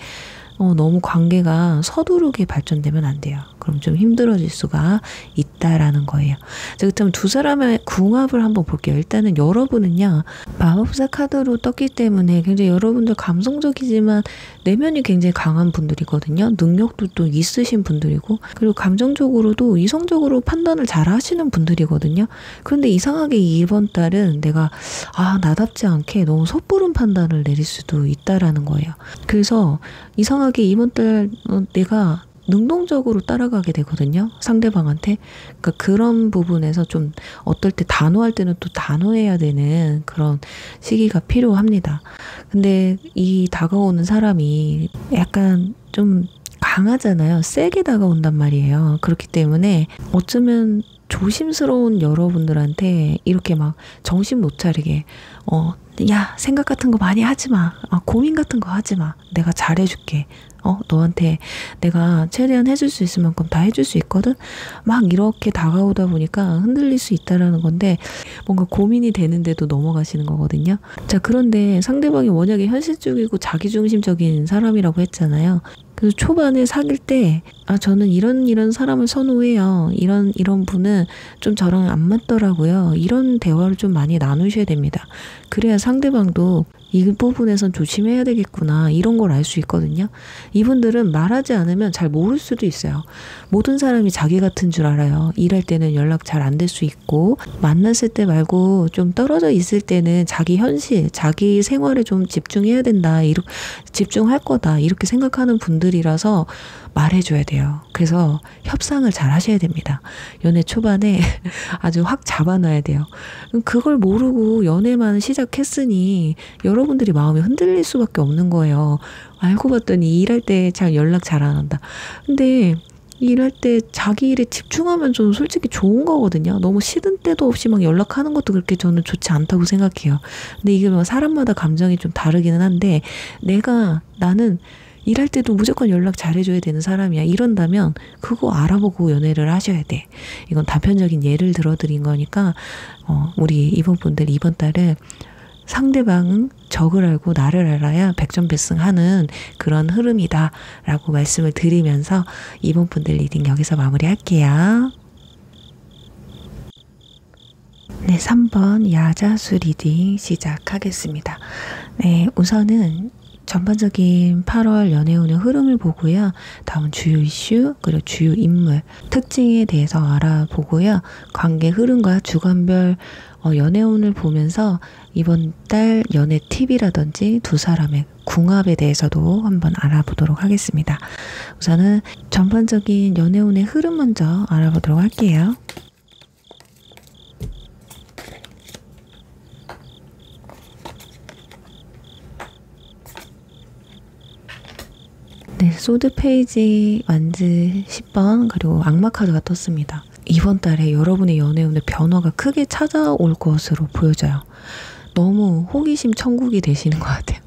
너무 관계가 서두르게 발전되면 안 돼요. 그럼 좀 힘들어질 수가 있다라는 거예요. 자, 그렇다면 두 사람의 궁합을 한번 볼게요. 일단은 여러분은요, 마법사 카드로 떴기 때문에 굉장히 여러분들 감성적이지만 내면이 굉장히 강한 분들이거든요. 능력도 또 있으신 분들이고, 그리고 감정적으로도 이성적으로 판단을 잘 하시는 분들이거든요. 그런데 이상하게 이번 달은 내가 나답지 않게 너무 섣부른 판단을 내릴 수도 있다라는 거예요. 그래서 이상하게 이번 달 내가 능동적으로 따라가게 되거든요. 상대방한테. 그러니까 그런 부분에서 좀 어떨 때 단호할 때는 또 단호해야 되는 그런 시기가 필요합니다. 근데 이 다가오는 사람이 약간 좀 강하잖아요. 세게 다가온단 말이에요. 그렇기 때문에 어쩌면 조심스러운 여러분들한테 이렇게 막 정신 못 차리게 야 생각 같은 거 많이 하지 마. 고민 같은 거 하지 마. 내가 잘해줄게. 너한테 내가 최대한 해줄 수 있을 만큼 다 해줄 수 있거든? 막 이렇게 다가오다 보니까 흔들릴 수 있다라는 건데 뭔가 고민이 되는데도 넘어가시는 거거든요. 자, 그런데 상대방이 워낙에 현실적이고 자기중심적인 사람이라고 했잖아요. 그래서 초반에 사귈 때 저는 이런 사람을 선호해요. 이런 분은 좀 저랑 안 맞더라고요. 이런 대화를 좀 많이 나누셔야 됩니다. 그래야 상대방도 이 부분에선 조심해야 되겠구나 이런 걸 알 수 있거든요. 이분들은 말하지 않으면 잘 모를 수도 있어요. 모든 사람이 자기 같은 줄 알아요. 일할 때는 연락 잘 안 될 수 있고 만났을 때 말고 좀 떨어져 있을 때는 자기 현실, 자기 생활에 좀 집중해야 된다. 이렇게 집중할 거다. 이렇게 생각하는 분들이라서 말해줘야 돼요. 그래서 협상을 잘 하셔야 됩니다. 연애 초반에 아주 확 잡아놔야 돼요. 그걸 모르고 연애만 시작했으니 여러분들이 마음이 흔들릴 수밖에 없는 거예요. 알고 봤더니 일할 때 잘 연락 잘 안 한다. 근데 일할 때 자기 일에 집중하면 좀 솔직히 좋은 거거든요. 너무 시든 때도 없이 막 연락하는 것도 그렇게 저는 좋지 않다고 생각해요. 근데 이게 뭐 사람마다 감정이 좀 다르기는 한데, 나는 일할 때도 무조건 연락 잘해줘야 되는 사람이야, 이런다면 그거 알아보고 연애를 하셔야 돼. 이건 단편적인 예를 들어드린 거니까 우리 이분분들 이번 달은 상대방은 적을 알고 나를 알아야 백전백승하는 그런 흐름이다 라고 말씀을 드리면서 이번 분들 리딩 여기서 마무리할게요. 네, 3번 야자수 리딩 시작하겠습니다. 네, 우선은 전반적인 8월 연애운의 흐름을 보고요. 다음 주요 이슈 그리고 주요 인물 특징에 대해서 알아보고요. 관계 흐름과 주간별 연애운을 보면서 이번 달 연애 팁이라든지 두 사람의 궁합에 대해서도 한번 알아보도록 하겠습니다. 우선은 전반적인 연애운의 흐름 먼저 알아보도록 할게요. 네, 소드 페이지 완즈 10번 그리고 악마 카드가 떴습니다. 이번 달에 여러분의 연애운의 변화가 크게 찾아올 것으로 보여져요. 너무 호기심 천국이 되시는 것 같아요.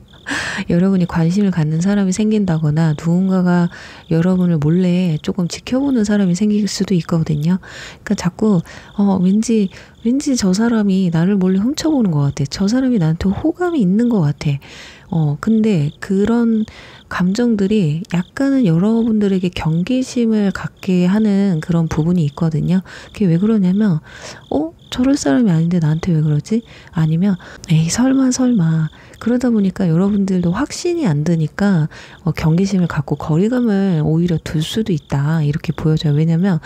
여러분이 관심을 갖는 사람이 생긴다거나 누군가가 여러분을 몰래 조금 지켜보는 사람이 생길 수도 있거든요. 그러니까 자꾸 왠지 저 사람이 나를 몰래 훔쳐보는 것 같아. 저 사람이 나한테 호감이 있는 것 같아. 근데 그런 감정들이 약간은 여러분들에게 경계심을 갖게 하는 그런 부분이 있거든요. 그게 왜 그러냐면 저럴 사람이 아닌데 나한테 왜 그러지? 아니면 에이 설마 그러다 보니까 여러분들도 확신이 안 드니까 경계심을 갖고 거리감을 오히려 둘 수도 있다 이렇게 보여져요. 왜냐면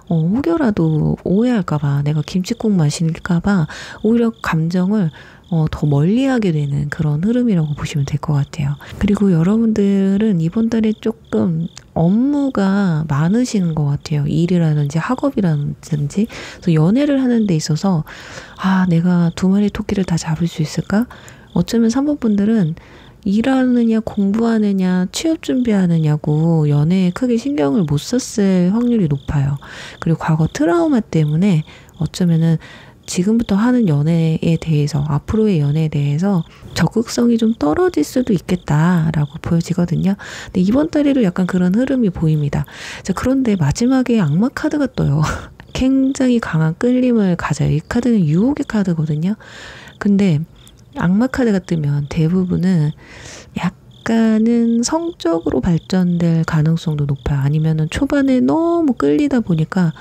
혹여라도 오해할까봐 내가 김칫국 마실까봐 오히려 감정을 더 멀리하게 되는 그런 흐름이라고 보시면 될 것 같아요. 그리고 여러분들은 이번 달에 조금 업무가 많으시는 것 같아요. 일이라든지 학업이라든지. 그래서 연애를 하는 데 있어서 내가 두 마리 토끼를 다 잡을 수 있을까? 어쩌면 3번 분들은 일하느냐 공부하느냐 취업 준비하느냐고 연애에 크게 신경을 못 썼을 확률이 높아요. 그리고 과거 트라우마 때문에 어쩌면은 지금부터 하는 연애에 대해서 앞으로의 연애에 대해서 적극성이 좀 떨어질 수도 있겠다라고 보여지거든요. 근데 이번 달에도 약간 그런 흐름이 보입니다. 자, 그런데 마지막에 악마 카드가 떠요. 굉장히 강한 끌림을 가져요. 이 카드는 유혹의 카드거든요. 근데 악마 카드가 뜨면 대부분은 약간은 성적으로 발전될 가능성도 높아요. 아니면은 초반에 너무 끌리다 보니까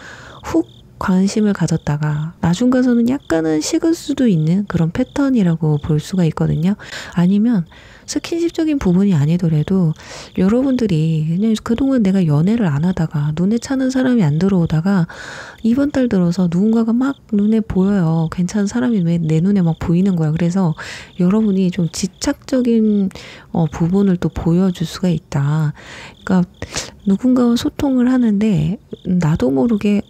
훅 관심을 가졌다가 나중 가서는 약간은 식을 수도 있는 그런 패턴이라고 볼 수가 있거든요. 아니면 스킨십적인 부분이 아니더라도 여러분들이 그냥 그동안 내가 연애를 안 하다가 눈에 차는 사람이 안 들어오다가 이번 달 들어서 누군가가 막 눈에 보여요. 괜찮은 사람이 왜 내 눈에 막 보이는 거야. 그래서 여러분이 좀 집착적인 부분을 또 보여줄 수가 있다. 그러니까 누군가와 소통을 하는데 나도 모르게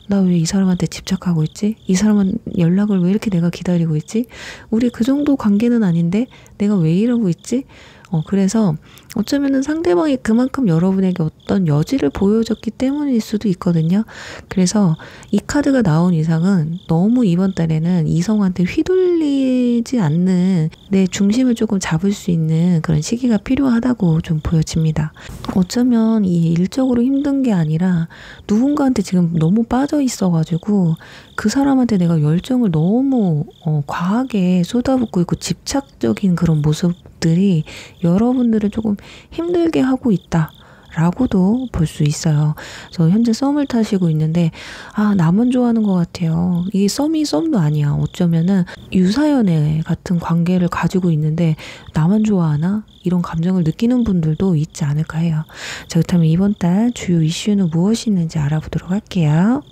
나 왜 이 사람한테 집착하고 있지? 이 사람은 연락을 왜 이렇게 내가 기다리고 있지? 우리 그 정도 관계는 아닌데 내가 왜 이러고 있지? 그래서 어쩌면은 상대방이 그만큼 여러분에게 어떤 여지를 보여줬기 때문일 수도 있거든요. 그래서 이 카드가 나온 이상은 너무 이번 달에는 이성한테 휘둘리지 않는 내 중심을 조금 잡을 수 있는 그런 시기가 필요하다고 좀 보여집니다. 어쩌면 이 일적으로 힘든 게 아니라 누군가한테 지금 너무 빠져 있어가지고 그 사람한테 내가 열정을 너무 과하게 쏟아붓고 있고 집착적인 그런 모습들이 여러분들을 조금 힘들게 하고 있다 라고도 볼 수 있어요. 그래서 현재 썸을 타시고 있는데 나만 좋아하는 것 같아요. 이게 썸도 아니야. 어쩌면은 유사연애 같은 관계를 가지고 있는데 나만 좋아하나? 이런 감정을 느끼는 분들도 있지 않을까 해요. 자, 그렇다면 이번 달 주요 이슈는 무엇이 있는지 알아보도록 할게요.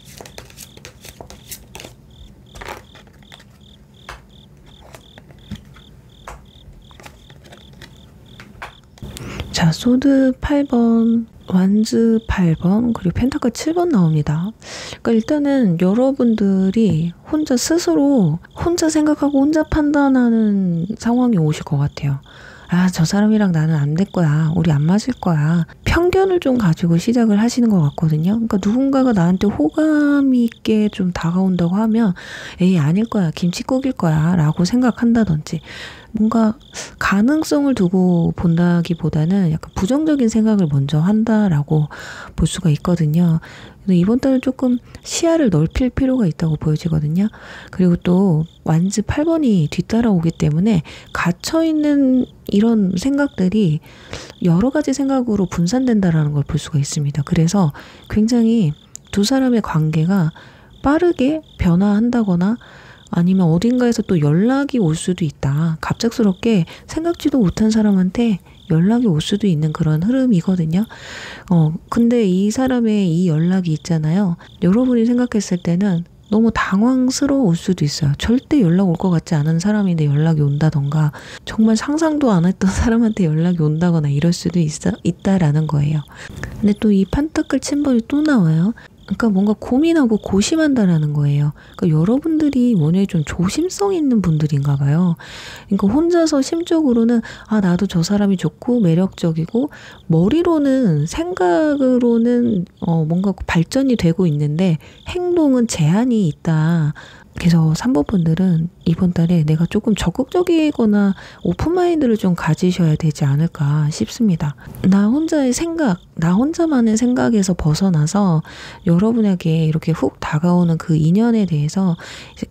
자, 소드 8번, 완즈 8번, 그리고 펜타클 7번 나옵니다. 그러니까 일단은 여러분들이 혼자 스스로 혼자 생각하고 혼자 판단하는 상황이 오실 것 같아요. 아, 저 사람이랑 나는 안 될 거야. 우리 안 맞을 거야. 편견을 좀 가지고 시작을 하시는 것 같거든요. 그러니까 누군가가 나한테 호감 있게 좀 다가온다고 하면 에이, 아닐 거야. 김칫국일 거야. 라고 생각한다든지 뭔가 가능성을 두고 본다기보다는 약간 부정적인 생각을 먼저 한다라고 볼 수가 있거든요. 근데 이번 달은 조금 시야를 넓힐 필요가 있다고 보여지거든요. 그리고 또 완즈 8번이 뒤따라오기 때문에 갇혀있는 이런 생각들이 여러 가지 생각으로 분산된다라는 걸 볼 수가 있습니다. 그래서 굉장히 두 사람의 관계가 빠르게 변화한다거나 아니면 어딘가에서 또 연락이 올 수도 있다. 갑작스럽게 생각지도 못한 사람한테 연락이 올 수도 있는 그런 흐름이거든요. 근데 이 사람의 이 연락이 있잖아요. 여러분이 생각했을 때는 너무 당황스러울 수도 있어요. 절대 연락 올 것 같지 않은 사람인데 연락이 온다던가 정말 상상도 안 했던 사람한테 연락이 온다거나 이럴 수도 있다라는 거예요. 근데 또 이 판타클 침벌이 또 나와요. 그러니까 뭔가 고민하고 고심한다라는 거예요. 그러니까 여러분들이 원래 좀 조심성 있는 분들인가 봐요. 그러니까 혼자서 심적으로는 아, 나도 저 사람이 좋고 매력적이고 머리로는 생각으로는 뭔가 발전이 되고 있는데 행동은 제한이 있다. 그래서 3번 분들은 이번 달에 내가 조금 적극적이거나 오픈마인드를 좀 가지셔야 되지 않을까 싶습니다. 나 혼자의 생각, 나 혼자만의 생각에서 벗어나서 여러분에게 이렇게 훅 다가오는 그 인연에 대해서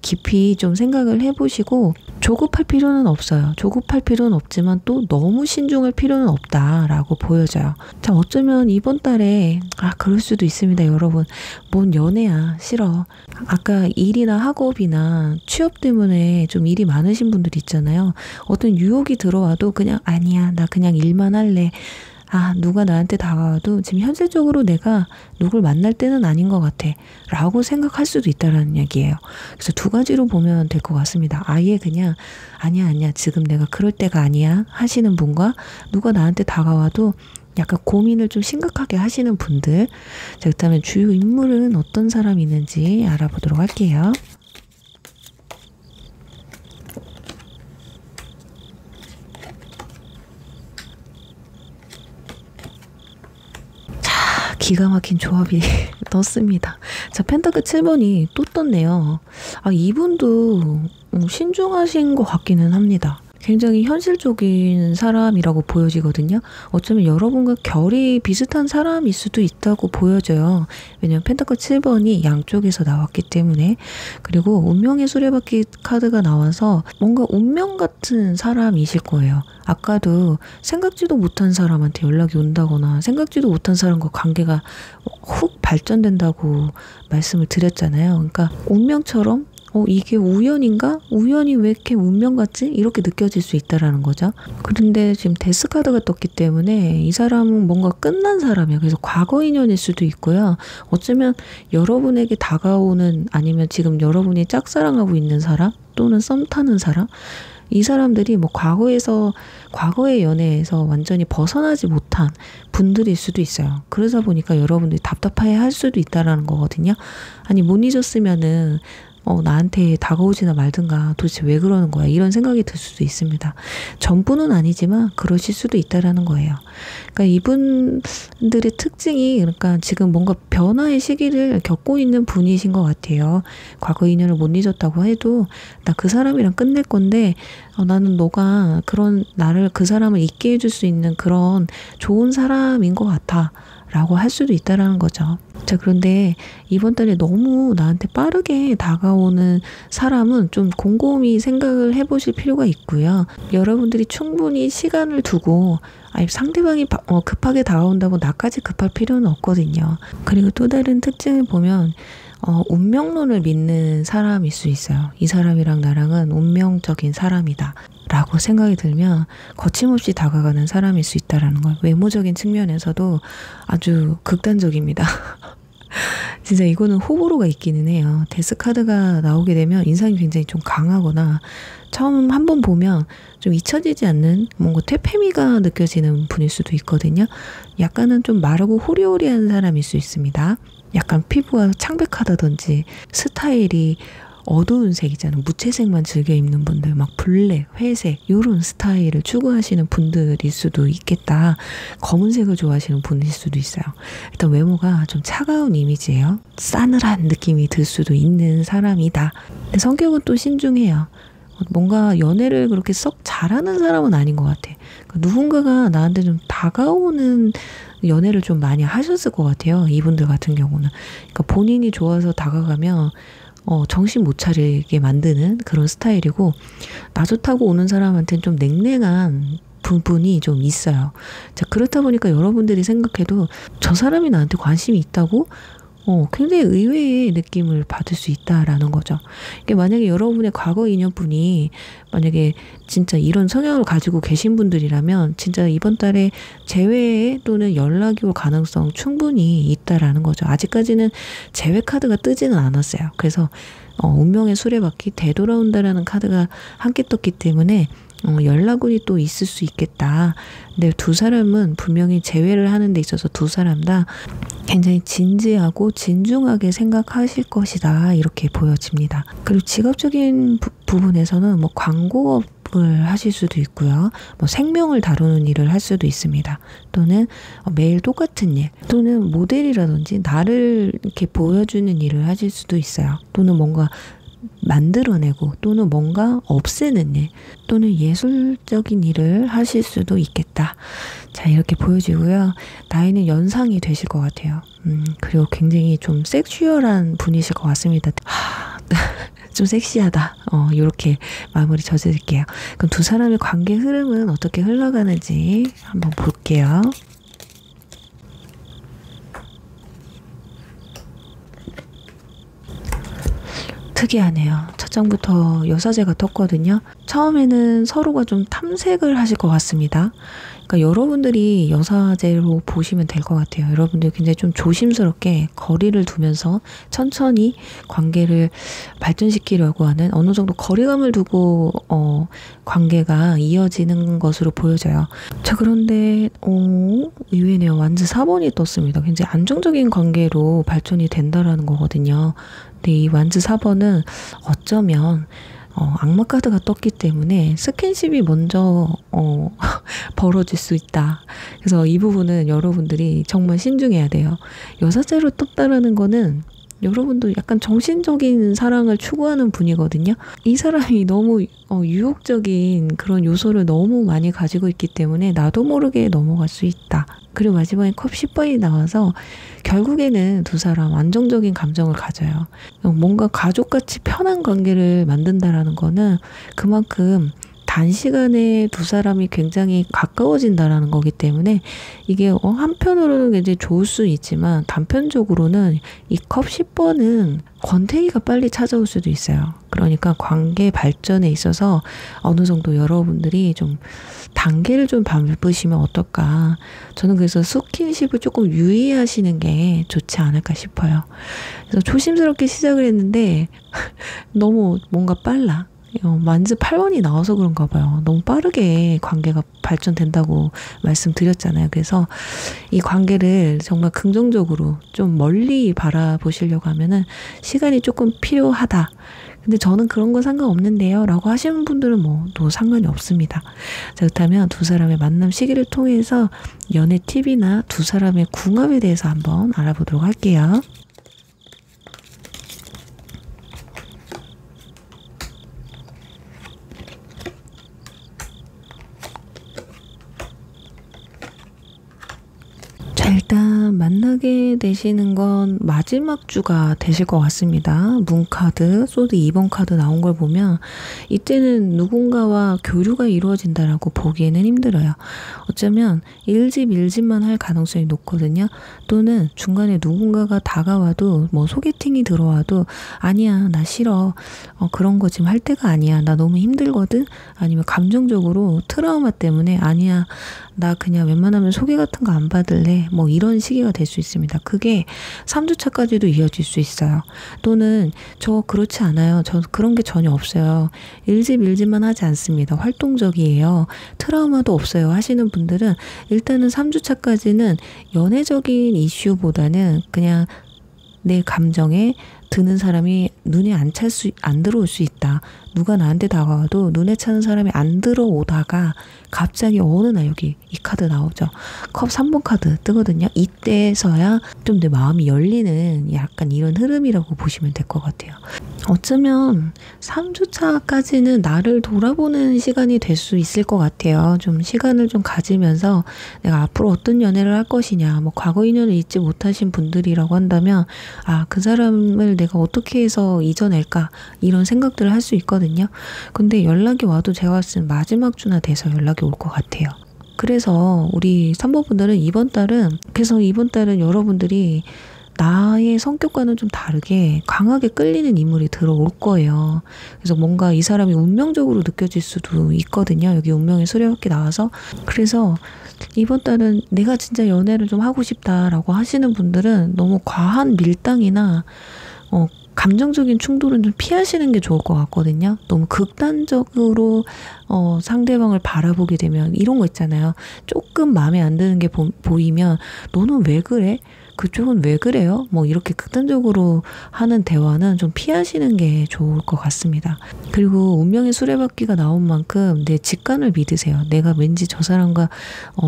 깊이 좀 생각을 해보시고 조급할 필요는 없어요. 조급할 필요는 없지만 또 너무 신중할 필요는 없다라고 보여져요. 자, 어쩌면 이번 달에 그럴 수도 있습니다. 여러분, 뭔 연애야, 싫어. 아까 일이나 학업이나 취업 때문에 좀 일이 많으신 분들 있잖아요. 어떤 유혹이 들어와도 그냥 아니야, 나 그냥 일만 할래. 누가 나한테 다가와도 지금 현실적으로 내가 누굴 만날 때는 아닌 것 같아 라고 생각할 수도 있다라는 얘기예요. 그래서 두 가지로 보면 될 것 같습니다. 아예 그냥 아니야 지금 내가 그럴 때가 아니야 하시는 분과 누가 나한테 다가와도 약간 고민을 좀 심각하게 하시는 분들. 자, 그렇다면 주요 인물은 어떤 사람이 있는지 알아보도록 할게요. 기가 막힌 조합이 떴습니다. 자, 펜타클 7번이 또 떴네요. 이분도 신중하신 것 같기는 합니다. 굉장히 현실적인 사람이라고 보여지거든요. 어쩌면 여러분과 결이 비슷한 사람일 수도 있다고 보여져요. 왜냐면 펜타클 7번이 양쪽에서 나왔기 때문에. 그리고 운명의 수레바퀴 카드가 나와서 뭔가 운명 같은 사람이실 거예요. 아까도 생각지도 못한 사람한테 연락이 온다거나 생각지도 못한 사람과 관계가 훅 발전된다고 말씀을 드렸잖아요. 그러니까 운명처럼 이게 우연인가? 우연이 왜 이렇게 운명 같지? 이렇게 느껴질 수 있다라는 거죠. 그런데 지금 데스 카드가 떴기 때문에 이 사람은 뭔가 끝난 사람이에요. 그래서 과거 인연일 수도 있고요. 어쩌면 여러분에게 다가오는 아니면 지금 여러분이 짝사랑하고 있는 사람 또는 썸 타는 사람 이 사람들이 뭐 과거의 연애에서 완전히 벗어나지 못한 분들일 수도 있어요. 그러다 보니까 여러분들이 답답해 할 수도 있다라는 거거든요. 아니, 못 잊었으면은 나한테 다가오지나 말든가 도대체 왜 그러는 거야 이런 생각이 들 수도 있습니다. 전부는 아니지만 그러실 수도 있다라는 거예요. 그러니까 이분들의 특징이 그러니까 지금 뭔가 변화의 시기를 겪고 있는 분이신 것 같아요. 과거 인연을 못 잊었다고 해도 나 그 사람이랑 끝낼 건데 나는 너가 나를 그 사람을 잊게 해줄 수 있는 그런 좋은 사람인 것 같아 라고 할 수도 있다라는 거죠. 자, 그런데 이번 달에 너무 나한테 빠르게 다가오는 사람은 좀 곰곰이 생각을 해보실 필요가 있고요. 여러분들이 충분히 시간을 두고 상대방이 급하게 다가온다고 나까지 급할 필요는 없거든요. 그리고 또 다른 특징을 보면 운명론을 믿는 사람일 수 있어요. 이 사람이랑 나랑은 운명적인 사람이다 라고 생각이 들면 거침없이 다가가는 사람일 수 있다는 거예요. 외모적인 측면에서도 아주 극단적입니다. 진짜 이거는 호불호가 있기는 해요. 데스 카드가 나오게 되면 인상이 굉장히 좀 강하거나 처음 한번 보면 좀 잊혀지지 않는 뭔가 퇴폐미가 느껴지는 분일 수도 있거든요. 약간은 좀 마르고 호리호리한 사람일 수 있습니다. 약간 피부가 창백하다든지 스타일이 어두운 색 있잖아요. 무채색만 즐겨 입는 분들, 막 블랙, 회색 이런 스타일을 추구하시는 분들일 수도 있겠다. 검은색을 좋아하시는 분일 수도 있어요. 일단 외모가 좀 차가운 이미지예요. 싸늘한 느낌이 들 수도 있는 사람이다. 근데 성격은 또 신중해요. 뭔가 연애를 그렇게 썩 잘하는 사람은 아닌 것 같아. 누군가가 나한테 좀 다가오는 연애를 좀 많이 하셨을 것 같아요. 이분들 같은 경우는. 그러니까 본인이 좋아서 다가가면 정신 못 차리게 만드는 그런 스타일이고, 나 좋다고 오는 사람한테는 좀 냉랭한 부분이 좀 있어요. 자, 그렇다 보니까 여러분들이 생각해도 저 사람이 나한테 관심이 있다고? 굉장히 의외의 느낌을 받을 수 있다라는 거죠. 이게 만약에 여러분의 과거 인연분이 만약에 진짜 이런 성향을 가지고 계신 분들이라면 진짜 이번 달에 재회 또는 연락이 올 가능성 충분히 있다라는 거죠. 아직까지는 재회 카드가 뜨지는 않았어요. 그래서 운명의 수레바퀴 되돌아온다라는 카드가 함께 떴기 때문에 연락운이 또 있을 수 있겠다. 근데 두 사람은 분명히 재회를 하는 데 있어서 두 사람 다 굉장히 진지하고 진중하게 생각하실 것이다. 이렇게 보여집니다. 그리고 직업적인 부분에서는 뭐 광고업을 하실 수도 있고요. 뭐 생명을 다루는 일을 할 수도 있습니다. 또는 매일 똑같은 일, 또는 모델이라든지 나를 이렇게 보여주는 일을 하실 수도 있어요. 또는 뭔가 만들어내고 또는 뭔가 없애는 일, 또는 예술적인 일을 하실 수도 있겠다. 자, 이렇게 보여지고요. 나이는 연상이 되실 것 같아요. 그리고 굉장히 좀 섹슈얼한 분이실 것 같습니다. 좀 섹시하다. 이렇게 마무리 져드릴게요. 그럼 두 사람의 관계 흐름은 어떻게 흘러가는지 한번 볼게요. 특이하네요. 첫 장부터 여사제가 떴거든요. 처음에는 서로가 좀 탐색을 하실 것 같습니다. 그러니까 여러분들이 여사제로 보시면 될 것 같아요. 여러분들이 굉장히 좀 조심스럽게 거리를 두면서 천천히 관계를 발전시키려고 하는, 어느 정도 거리감을 두고 관계가 이어지는 것으로 보여져요. 자, 그런데 의외네요. 완즈 4번이 떴습니다. 굉장히 안정적인 관계로 발전이 된다라는 거거든요. 근데 이 완즈 4번은 어쩌면 악마 카드가 떴기 때문에 스킨십이 먼저 벌어질 수 있다. 그래서 이 부분은 여러분들이 정말 신중해야 돼요. 여사제로 떴다라는 거는 여러분도 약간 정신적인 사랑을 추구하는 분이거든요. 이 사람이 너무 유혹적인 그런 요소를 너무 많이 가지고 있기 때문에 나도 모르게 넘어갈 수 있다. 그리고 마지막에 컵 10번이 나와서 결국에는 두 사람 안정적인 감정을 가져요. 뭔가 가족같이 편한 관계를 만든다라는 거는 그만큼 단시간에 두 사람이 굉장히 가까워진다라는 거기 때문에 이게 한편으로는 굉장히 좋을 수 있지만 단편적으로는 이 컵 10번은 권태기가 빨리 찾아올 수도 있어요. 그러니까 관계 발전에 있어서 어느 정도 여러분들이 좀 단계를 좀 밟으시면 어떨까. 저는 그래서 스킨십을 조금 유의하시는 게 좋지 않을까 싶어요. 그래서 조심스럽게 시작을 했는데 너무 뭔가 빨라. 완즈 8번이 나와서 그런가 봐요. 너무 빠르게 관계가 발전된다고 말씀드렸잖아요. 그래서 이 관계를 정말 긍정적으로 좀 멀리 바라보시려고 하면은 시간이 조금 필요하다. 근데 저는 그런 거 상관없는데요 라고 하시는 분들은 뭐 또 상관이 없습니다. 자, 그렇다면 두 사람의 만남 시기를 통해서 연애 팁이나 두 사람의 궁합에 대해서 한번 알아보도록 할게요. 자, 일단 만나게 되시는 건 마지막 주가 되실 것 같습니다. 문카드, 소드 2번 카드 나온 걸 보면 이때는 누군가와 교류가 이루어진다라고 보기에는 힘들어요. 어쩌면 일집만 할 가능성이 높거든요. 또는 중간에 누군가가 다가와도 뭐 소개팅이 들어와도 아니야, 나 싫어. 그런 거 지금 할 때가 아니야. 나 너무 힘들거든. 아니면 감정적으로 트라우마 때문에 아니야. 나 그냥 웬만하면 소개 같은 거 안 받을래. 뭐 이런 시기가 될 수 있습니다. 그게 3주차까지도 이어질 수 있어요. 또는 저 그렇지 않아요. 저 그런 게 전혀 없어요. 일집만 하지 않습니다. 활동적이에요. 트라우마도 없어요 하시는 분들은 일단은 3주차까지는 연애적인 이슈보다는 그냥 내 감정에 드는 사람이 눈에 안 들어올 수 있다. 누가 나한테 다가와도 눈에 차는 사람이 안 들어오다가 갑자기 어느 날 여기 이 카드 나오죠. 컵 3번 카드 뜨거든요. 이때서야 좀 내 마음이 열리는 약간 이런 흐름이라고 보시면 될 것 같아요. 어쩌면 3주차까지는 나를 돌아보는 시간이 될 수 있을 것 같아요. 좀 시간을 좀 가지면서 내가 앞으로 어떤 연애를 할 것이냐, 뭐 과거 인연을 잊지 못하신 분들이라고 한다면 그 사람을 내가 어떻게 해서 잊어낼까 이런 생각들을 할 수 있거든요. 근데 연락이 와도 제가 봤을 때 마지막 주나 돼서 연락이 올 것 같아요. 그래서 우리 3번 분들은 이번 달은 여러분들이 나의 성격과는 좀 다르게 강하게 끌리는 인물이 들어올 거예요. 그래서 뭔가 이 사람이 운명적으로 느껴질 수도 있거든요. 여기 운명의 수레바퀴 나와서. 그래서 이번 달은 내가 진짜 연애를 좀 하고 싶다라고 하시는 분들은 너무 과한 밀당이나 감정적인 충돌은 좀 피하시는 게 좋을 것 같거든요. 너무 극단적으로 상대방을 바라보게 되면 이런 거 있잖아요. 조금 마음에 안 드는 게 보이면 너는 왜 그래? 그쪽은 왜 그래요? 뭐 이렇게 극단적으로 하는 대화는 좀 피하시는 게 좋을 것 같습니다. 그리고 운명의 수레바퀴가 나온 만큼 내 직관을 믿으세요. 내가 왠지 저 사람과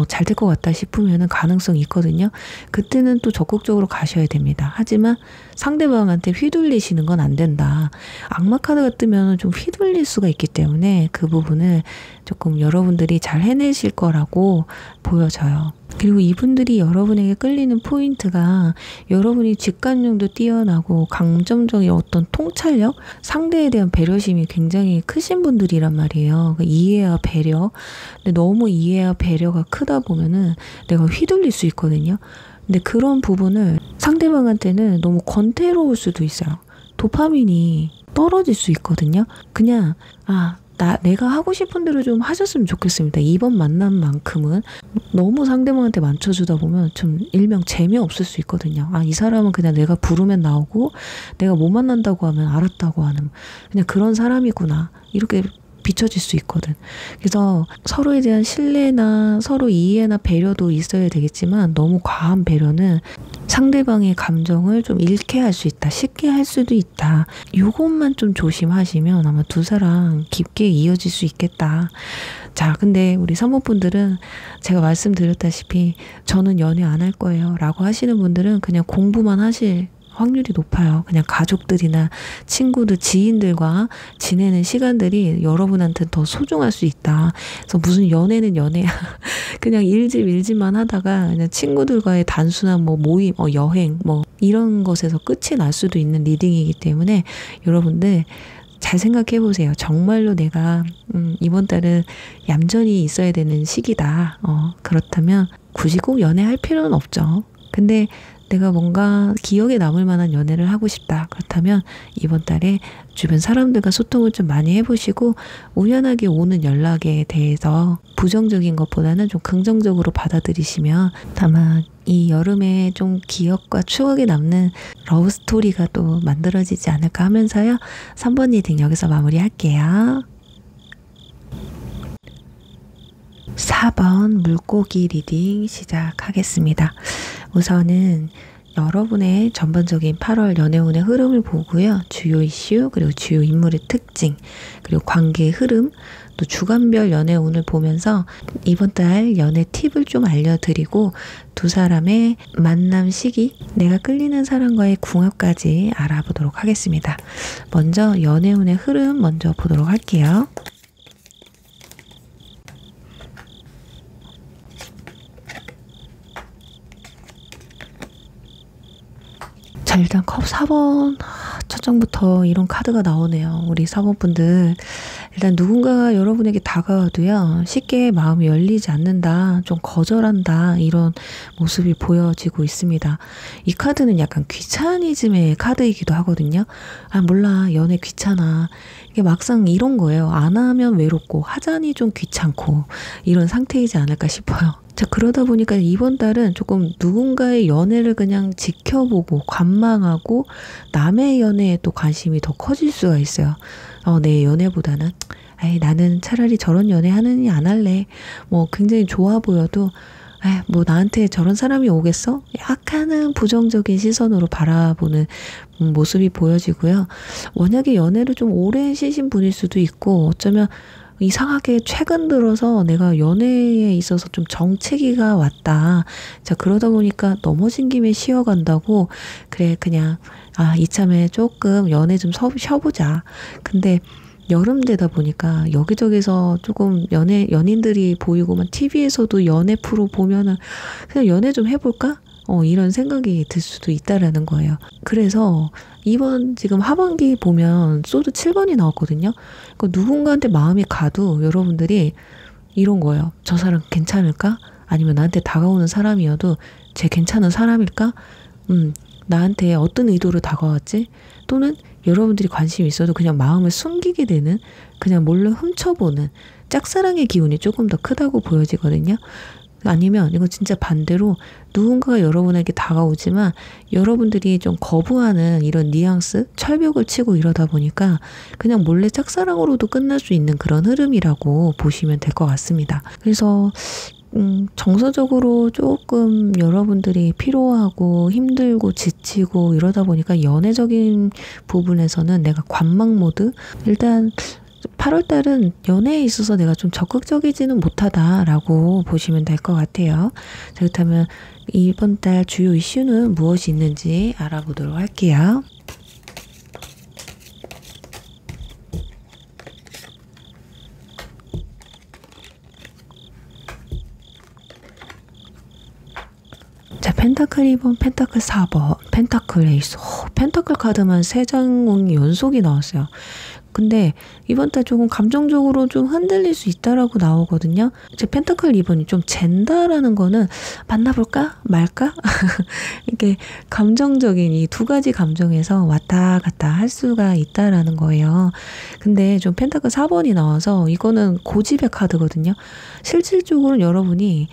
잘 될 것 같다 싶으면 가능성이 있거든요. 그때는 또 적극적으로 가셔야 됩니다. 하지만 상대방한테 휘둘리시는 건 안 된다. 악마 카드가 뜨면 좀 휘둘릴 수가 있기 때문에 그 부분을 조금 여러분들이 잘 해내실 거라고 보여져요. 그리고 이분들이 여러분에게 끌리는 포인트가 여러분이 직관력도 뛰어나고 감정적인 어떤 통찰력, 상대에 대한 배려심이 굉장히 크신 분들이란 말이에요. 그러니까 이해와 배려. 근데 너무 이해와 배려가 크다 보면은 내가 휘둘릴 수 있거든요. 근데 그런 부분을 상대방한테는 너무 권태로울 수도 있어요. 도파민이 떨어질 수 있거든요. 그냥 내가 하고 싶은 대로 좀 하셨으면 좋겠습니다. 이번 만남만큼은 너무 상대방한테 맞춰주다 보면 좀 일명 재미없을 수 있거든요. 이 사람은 그냥 내가 부르면 나오고 내가 못 만난다고 하면 알았다고 하는 그냥 그런 사람이구나. 이렇게 비춰질 수 있거든. 그래서 서로에 대한 신뢰나 서로 이해나 배려도 있어야 되겠지만 너무 과한 배려는 상대방의 감정을 좀 잃게 할 수 있다. 쉽게 할 수도 있다. 이것만 좀 조심하시면 아마 두 사람 깊게 이어질 수 있겠다. 자, 근데 우리 3번 분들은 제가 말씀드렸다시피 저는 연애 안 할 거예요 라고 하시는 분들은 그냥 공부만 하실 확률이 높아요. 그냥 가족들이나 친구들, 지인들과 지내는 시간들이 여러분한테는 더 소중할 수 있다. 그래서 무슨 연애는 연애야. 그냥 일집만 하다가 그냥 친구들과의 단순한 모임, 여행, 이런 것에서 끝이 날 수도 있는 리딩이기 때문에 여러분들 잘 생각해 보세요. 정말로 내가 이번 달은 얌전히 있어야 되는 시기다. 그렇다면 굳이 꼭 연애할 필요는 없죠. 근데 내가 뭔가 기억에 남을 만한 연애를 하고 싶다. 그렇다면 이번 달에 주변 사람들과 소통을 좀 많이 해보시고 우연하게 오는 연락에 대해서 부정적인 것보다는 좀 긍정적으로 받아들이시면 다만 이 여름에 좀 기억과 추억에 남는 러브스토리가 또 만들어지지 않을까 하면서요. 3번 리딩 여기서 마무리할게요. 4번 물고기 리딩 시작하겠습니다. 우선은 여러분의 전반적인 8월 연애운의 흐름을 보고요. 주요 이슈, 그리고 주요 인물의 특징, 그리고 관계의 흐름, 또 주간별 연애운을 보면서 이번 달 연애 팁을 좀 알려드리고 두 사람의 만남 시기, 내가 끌리는 사람과의 궁합까지 알아보도록 하겠습니다. 먼저 연애운의 흐름 먼저 보도록 할게요. 자, 일단 컵 4번 첫 장부터 이런 카드가 나오네요. 우리 4번 분들 일단 누군가가 여러분에게 다가와도요 쉽게 마음이 열리지 않는다, 좀 거절한다, 이런 모습이 보여지고 있습니다. 이 카드는 약간 귀차니즘의 카드이기도 하거든요. 몰라, 연애 귀찮아. 이게 막상 이런 거예요. 안 하면 외롭고 하자니 좀 귀찮고 이런 상태이지 않을까 싶어요. 자, 그러다 보니까 이번 달은 조금 누군가의 연애를 그냥 지켜보고 관망하고 남의 연애에 또 관심이 더 커질 수가 있어요. 내 연애보다는 나는 차라리 저런 연애 하느니 안 할래. 굉장히 좋아 보여도 뭐 나한테 저런 사람이 오겠어? 약간은 부정적인 시선으로 바라보는 모습이 보여지고요. 워낙에 연애를 좀 오래 쉬신 분일 수도 있고 어쩌면 이상하게 최근 들어서 내가 연애에 있어서 좀 정체기가 왔다. 자, 그러다 보니까 넘어진 김에 쉬어간다고 그래 그냥 이참에 조금 연애 좀 쉬어보자. 근데 여름 되다 보니까 여기저기서 조금 연인들이 보이고만 TV에서도 연애 프로 보면은 그냥 연애 좀 해볼까? 이런 생각이 들 수도 있다라는 거예요. 그래서 이번 지금 하반기 보면 소드 7번이 나왔거든요. 그러니까 누군가한테 마음이 가도 여러분들이 이런 거예요. 저 사람 괜찮을까? 아니면 나한테 다가오는 사람이어도 쟤 괜찮은 사람일까? 나한테 어떤 의도로 다가왔지? 또는 여러분들이 관심이 있어도 그냥 마음을 숨기게 되는, 그냥 몰래 훔쳐보는 짝사랑의 기운이 조금 더 크다고 보여지거든요. 아니면 이거 진짜 반대로 누군가가 여러분에게 다가오지만 여러분들이 좀 거부하는 이런 뉘앙스, 철벽을 치고 이러다 보니까 그냥 몰래 짝사랑으로도 끝날 수 있는 그런 흐름이라고 보시면 될 것 같습니다. 그래서 정서적으로 조금 여러분들이 피로하고 힘들고 지치고 이러다 보니까 연애적인 부분에서는 내가 관망 모드, 일단 8월달은 연애에 있어서 내가 좀 적극적이지는 못하다라고 보시면 될 것 같아요. 자, 그렇다면 이번 달 주요 이슈는 무엇이 있는지 알아보도록 할게요. 자, 펜타클 2번, 펜타클 4번, 펜타클 에이스. 펜타클 카드만 3장 연속이 나왔어요. 근데 이번 달 조금 감정적으로 좀 흔들릴 수 있다라고 나오거든요. 제 펜타클 2번이 좀 젠다라는 거는 만나볼까 말까? 이렇게 감정적인 이 두 가지 감정에서 왔다 갔다 할 수가 있다라는 거예요. 근데 좀 펜타클 4번이 나와서 이거는 고집의 카드거든요. 실질적으로 여러분이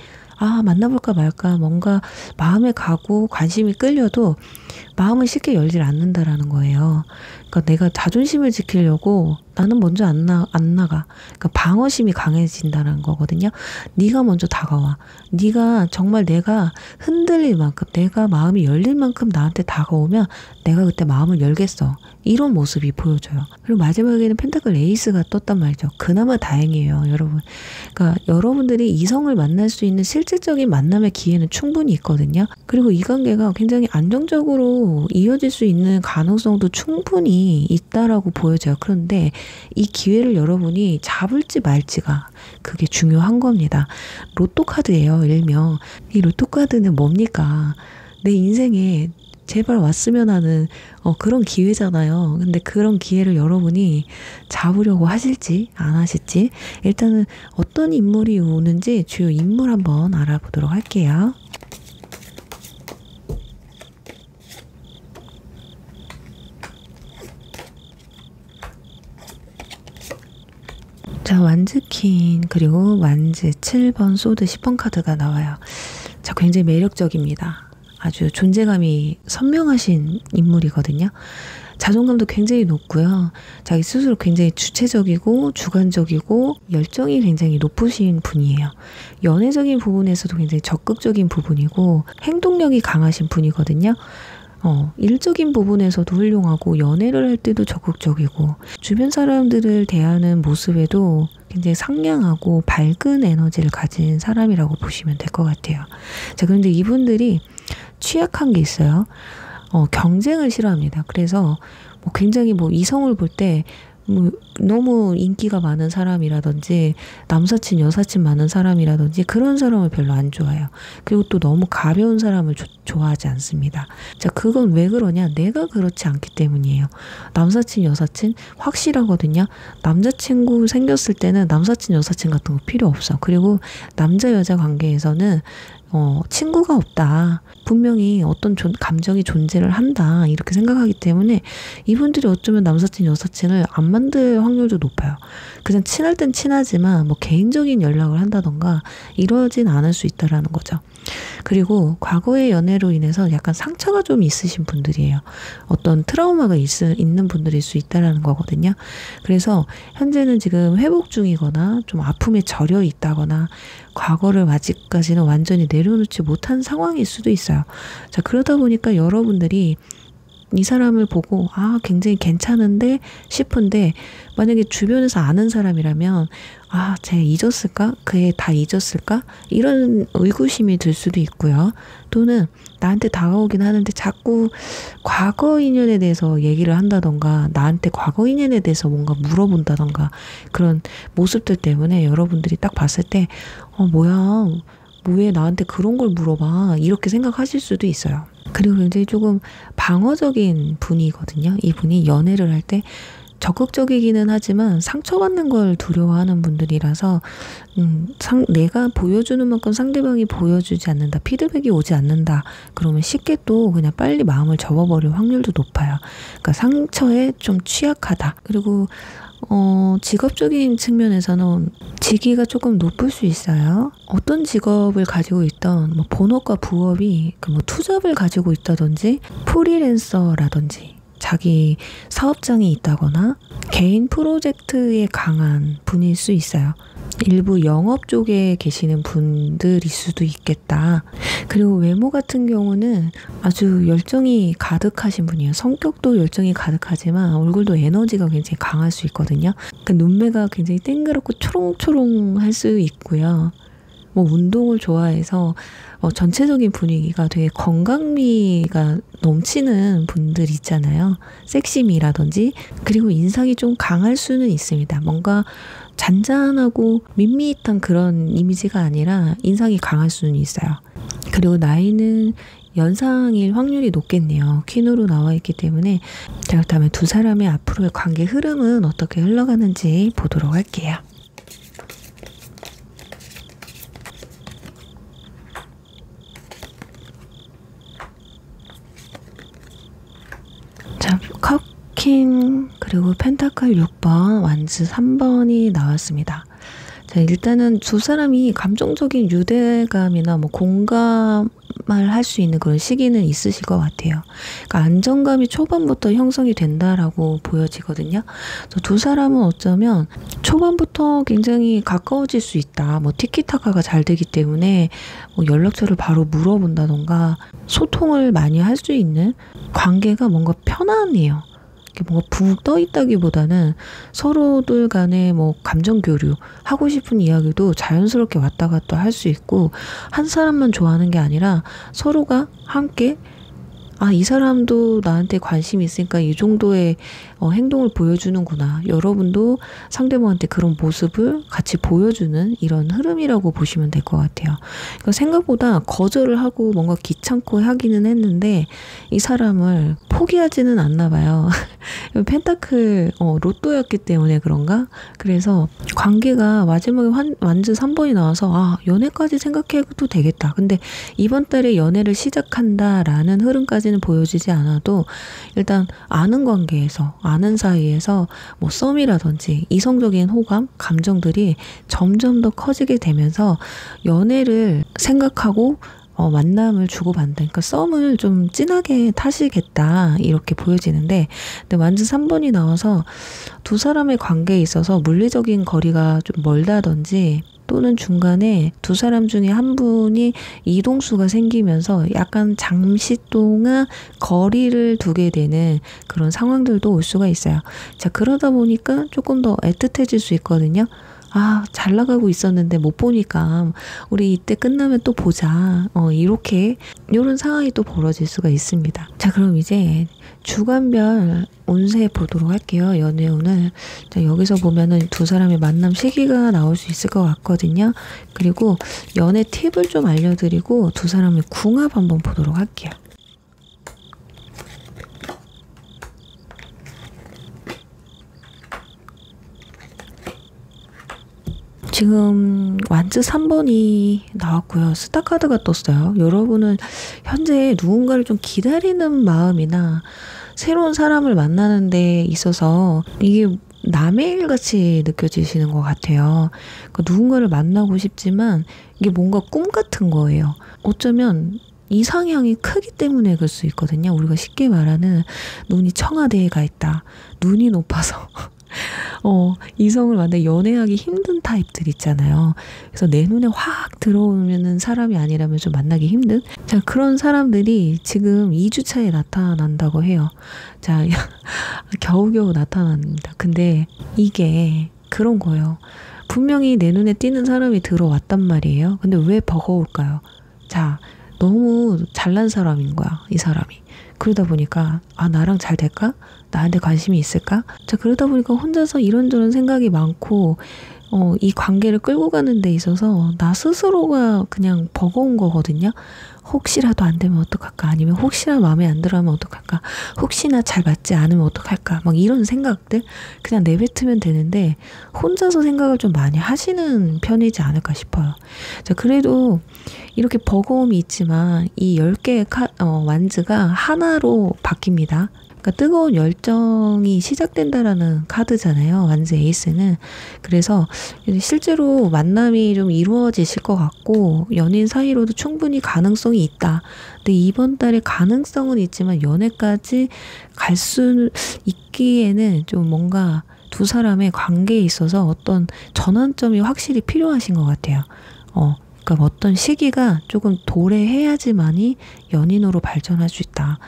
만나볼까 말까 뭔가 마음에 가고 관심이 끌려도 마음을 쉽게 열질 않는다라는 거예요. 그러니까 내가 자존심을 지키려고 나는 먼저 안 나가. 그러니까 방어심이 강해진다는 거거든요. 네가 먼저 다가와. 네가 정말 내가 흔들릴 만큼, 내가 마음이 열릴 만큼 나한테 다가오면 내가 그때 마음을 열겠어. 이런 모습이 보여져요. 그리고 마지막에는 펜타클 에이스가 떴단 말이죠. 그나마 다행이에요, 여러분. 그러니까 여러분들이 이성을 만날 수 있는 실질적인 만남의 기회는 충분히 있거든요. 그리고 이 관계가 굉장히 안정적으로 이어질 수 있는 가능성도 충분히 있다라고 보여져요. 그런데 이 기회를 여러분이 잡을지 말지가 그게 중요한 겁니다. 로또 카드예요, 일명. 이 로또 카드는 뭡니까? 내 인생에 제발 왔으면 하는 그런 기회잖아요. 근데 그런 기회를 여러분이 잡으려고 하실지 안 하실지, 일단은 어떤 인물이 오는지 주요 인물 한번 알아보도록 할게요. 자, 완즈퀸 그리고 완즈 7번 소드 10번 카드가 나와요. 자, 굉장히 매력적입니다. 아주 존재감이 선명하신 인물이거든요. 자존감도 굉장히 높고요. 자기 스스로 굉장히 주체적이고 주관적이고 열정이 굉장히 높으신 분이에요. 연애적인 부분에서도 굉장히 적극적인 부분이고 행동력이 강하신 분이거든요. 일적인 부분에서도 훌륭하고 연애를 할 때도 적극적이고 주변 사람들을 대하는 모습에도 굉장히 상냥하고 밝은 에너지를 가진 사람이라고 보시면 될 것 같아요. 자, 그런데 이분들이 취약한 게 있어요. 경쟁을 싫어합니다. 그래서 굉장히 이성을 볼 때 너무 인기가 많은 사람이라든지 남사친 여사친 많은 사람이라든지 그런 사람을 별로 안 좋아해요. 그리고 또 너무 가벼운 사람을 좋아하지 않습니다. 자, 그건 왜 그러냐? 내가 그렇지 않기 때문이에요. 남사친 여사친 확실하거든요. 남자친구 생겼을 때는 남사친 여사친 같은 거 필요 없어. 그리고 남자 여자 관계에서는 친구가 없다. 분명히 어떤 감정이 존재를 한다. 이렇게 생각하기 때문에 이분들이 어쩌면 남사친 여사친을 안 만들 확률도 높아요. 그냥 친할 땐 친하지만 개인적인 연락을 한다던가 이러진 않을 수 있다라는 거죠. 그리고 과거의 연애로 인해서 약간 상처가 좀 있으신 분들이에요. 어떤 트라우마가 있는 분들일 수 있다라는 거거든요. 그래서 현재는 지금 회복 중이거나 좀 아픔에 절여 있다거나 과거를 아직까지는 완전히 내려놓지 못한 상황일 수도 있어요. 자, 그러다 보니까 여러분들이 이 사람을 보고 굉장히 괜찮은데 싶은데 만약에 주변에서 아는 사람이라면 쟤 잊었을까? 그애 다 잊었을까? 이런 의구심이 들 수도 있고요. 또는 나한테 다가오긴 하는데 자꾸 과거 인연에 대해서 얘기를 한다던가 나한테 과거 인연에 대해서 뭔가 물어본다던가 그런 모습들 때문에 여러분들이 딱 봤을 때 뭐야 왜 나한테 그런 걸 물어봐 이렇게 생각하실 수도 있어요. 그리고 굉장히 조금 방어적인 분이거든요. 이분이 연애를 할 때 적극적이기는 하지만 상처받는 걸 두려워하는 분들이라서 내가 보여주는 만큼 상대방이 보여주지 않는다. 피드백이 오지 않는다. 그러면 쉽게 또 그냥 빨리 마음을 접어버릴 확률도 높아요. 그러니까 상처에 좀 취약하다. 그리고 직업적인 측면에서는 직위가 조금 높을 수 있어요. 어떤 직업을 가지고 있던 본업과 부업이 투잡을 가지고 있다든지 프리랜서라든지 자기 사업장이 있다거나 개인 프로젝트에 강한 분일 수 있어요. 일부 영업 쪽에 계시는 분들일 수도 있겠다. 그리고 외모 같은 경우는 아주 열정이 가득하신 분이에요. 성격도 열정이 가득하지만 얼굴도 에너지가 굉장히 강할 수 있거든요. 그러니까 눈매가 굉장히 땡그랗고 초롱초롱할 수 있고요. 운동을 좋아해서 전체적인 분위기가 되게 건강미가 넘치는 분들 있잖아요. 섹시미라든지. 그리고 인상이 좀 강할 수는 있습니다. 뭔가 잔잔하고 밋밋한 그런 이미지가 아니라 인상이 강할 수는 있어요. 그리고 나이는 연상일 확률이 높겠네요. 퀸으로 나와 있기 때문에. 자, 그렇다면 두 사람의 앞으로의 관계 흐름은 어떻게 흘러가는지 보도록 할게요. 자, 컵킹 그리고 펜타클 6번, 완즈 3번이 나왔습니다. 자, 일단은 두 사람이 감정적인 유대감이나 공감을 할 수 있는 그런 시기는 있으실 것 같아요. 그러니까 안정감이 초반부터 형성이 된다라고 보여지거든요. 두 사람은 어쩌면 초반부터 굉장히 가까워질 수 있다. 티키타카가 잘 되기 때문에 연락처를 바로 물어본다던가 소통을 많이 할 수 있는 관계가 뭔가 편안해요. 뭔가 붕 떠 있다기보다는 서로들 간에 감정 교류, 하고 싶은 이야기도 자연스럽게 왔다 갔다 할 수 있고, 한 사람만 좋아하는 게 아니라 서로가 함께 이 사람도 나한테 관심이 있으니까 이 정도의 행동을 보여주는구나. 여러분도 상대방한테 그런 모습을 같이 보여주는 이런 흐름이라고 보시면 될 것 같아요. 그러니까 생각보다 거절을 하고 뭔가 귀찮고 하기는 했는데 이 사람을 포기하지는 않나 봐요. 펜타클 로또였기 때문에 그런가? 그래서 관계가 마지막에 완즈 3번이 나와서 연애까지 생각해도 되겠다. 근데 이번 달에 연애를 시작한다라는 흐름까지는 보여지지 않아도 일단 아는 관계에서 아는 사이에서 썸이라든지 이성적인 호감, 감정들이 점점 더 커지게 되면서 연애를 생각하고 만남을 주고받는다. 그러니까 썸을 좀 진하게 타시겠다 이렇게 보여지는데, 근데 완전 3번이 나와서 두 사람의 관계에 있어서 물리적인 거리가 좀 멀다든지 또는 중간에 두 사람 중에 한 분이 이동수가 생기면서 약간 잠시 동안 거리를 두게 되는 그런 상황들도 올 수가 있어요. 자, 그러다 보니까 조금 더 애틋해질 수 있거든요. 잘 나가고 있었는데 못 보니까 우리 이때 끝나면 또 보자. 이런 상황이 또 벌어질 수가 있습니다. 자, 그럼 이제 주간별 운세 보도록 할게요. 연애운을. 자, 여기서 보면은 두 사람의 만남 시기가 나올 수 있을 것 같거든요. 그리고 연애 팁을 좀 알려드리고 두 사람의 궁합 한번 보도록 할게요. 지금 완즈 3번이 나왔고요. 스타카드가 떴어요. 여러분은 현재 누군가를 좀 기다리는 마음이나 새로운 사람을 만나는 데 있어서 이게 남의 일 같이 느껴지시는 것 같아요. 그러니까 누군가를 만나고 싶지만 이게 뭔가 꿈 같은 거예요. 어쩌면 이상향이 크기 때문에 그럴 수 있거든요. 우리가 쉽게 말하는 눈이 청와대에 가 있다. 눈이 높아서 이성을 만나 연애하기 힘든 타입들 있잖아요. 그래서 내 눈에 확 들어오는 사람이 아니라면 좀 만나기 힘든? 자, 그런 사람들이 지금 2주차에 나타난다고 해요. 자, 겨우겨우 나타납니다. 근데 이게 그런 거예요. 분명히 내 눈에 띄는 사람이 들어왔단 말이에요. 근데 왜 버거울까요? 자, 너무 잘난 사람인 거야, 이 사람이. 그러다 보니까 나랑 잘 될까? 나한테 관심이 있을까? 자, 그러다 보니까 혼자서 이런저런 생각이 많고 이 관계를 끌고 가는 데 있어서 나 스스로가 그냥 버거운 거거든요. 혹시라도 안 되면 어떡할까? 아니면 혹시나 마음에 안 들어하면 어떡할까? 혹시나 잘 맞지 않으면 어떡할까? 막 이런 생각들 그냥 내뱉으면 되는데 혼자서 생각을 좀 많이 하시는 편이지 않을까 싶어요. 자, 그래도 이렇게 버거움이 있지만 이 10개의 완즈가 하나로 바뀝니다. 그러니까 뜨거운 열정이 시작된다라는 카드잖아요. 완즈 에이스는. 그래서 실제로 만남이 좀 이루어지실 것 같고 연인 사이로도 충분히 가능성이 있다. 근데 이번 달에 가능성은 있지만 연애까지 갈 수 있기에는 좀 뭔가 두 사람의 관계에 있어서 어떤 전환점이 확실히 필요하신 것 같아요. 그러니까 어떤 시기가 조금 도래해야지만이 연인으로 발전할 수 있다.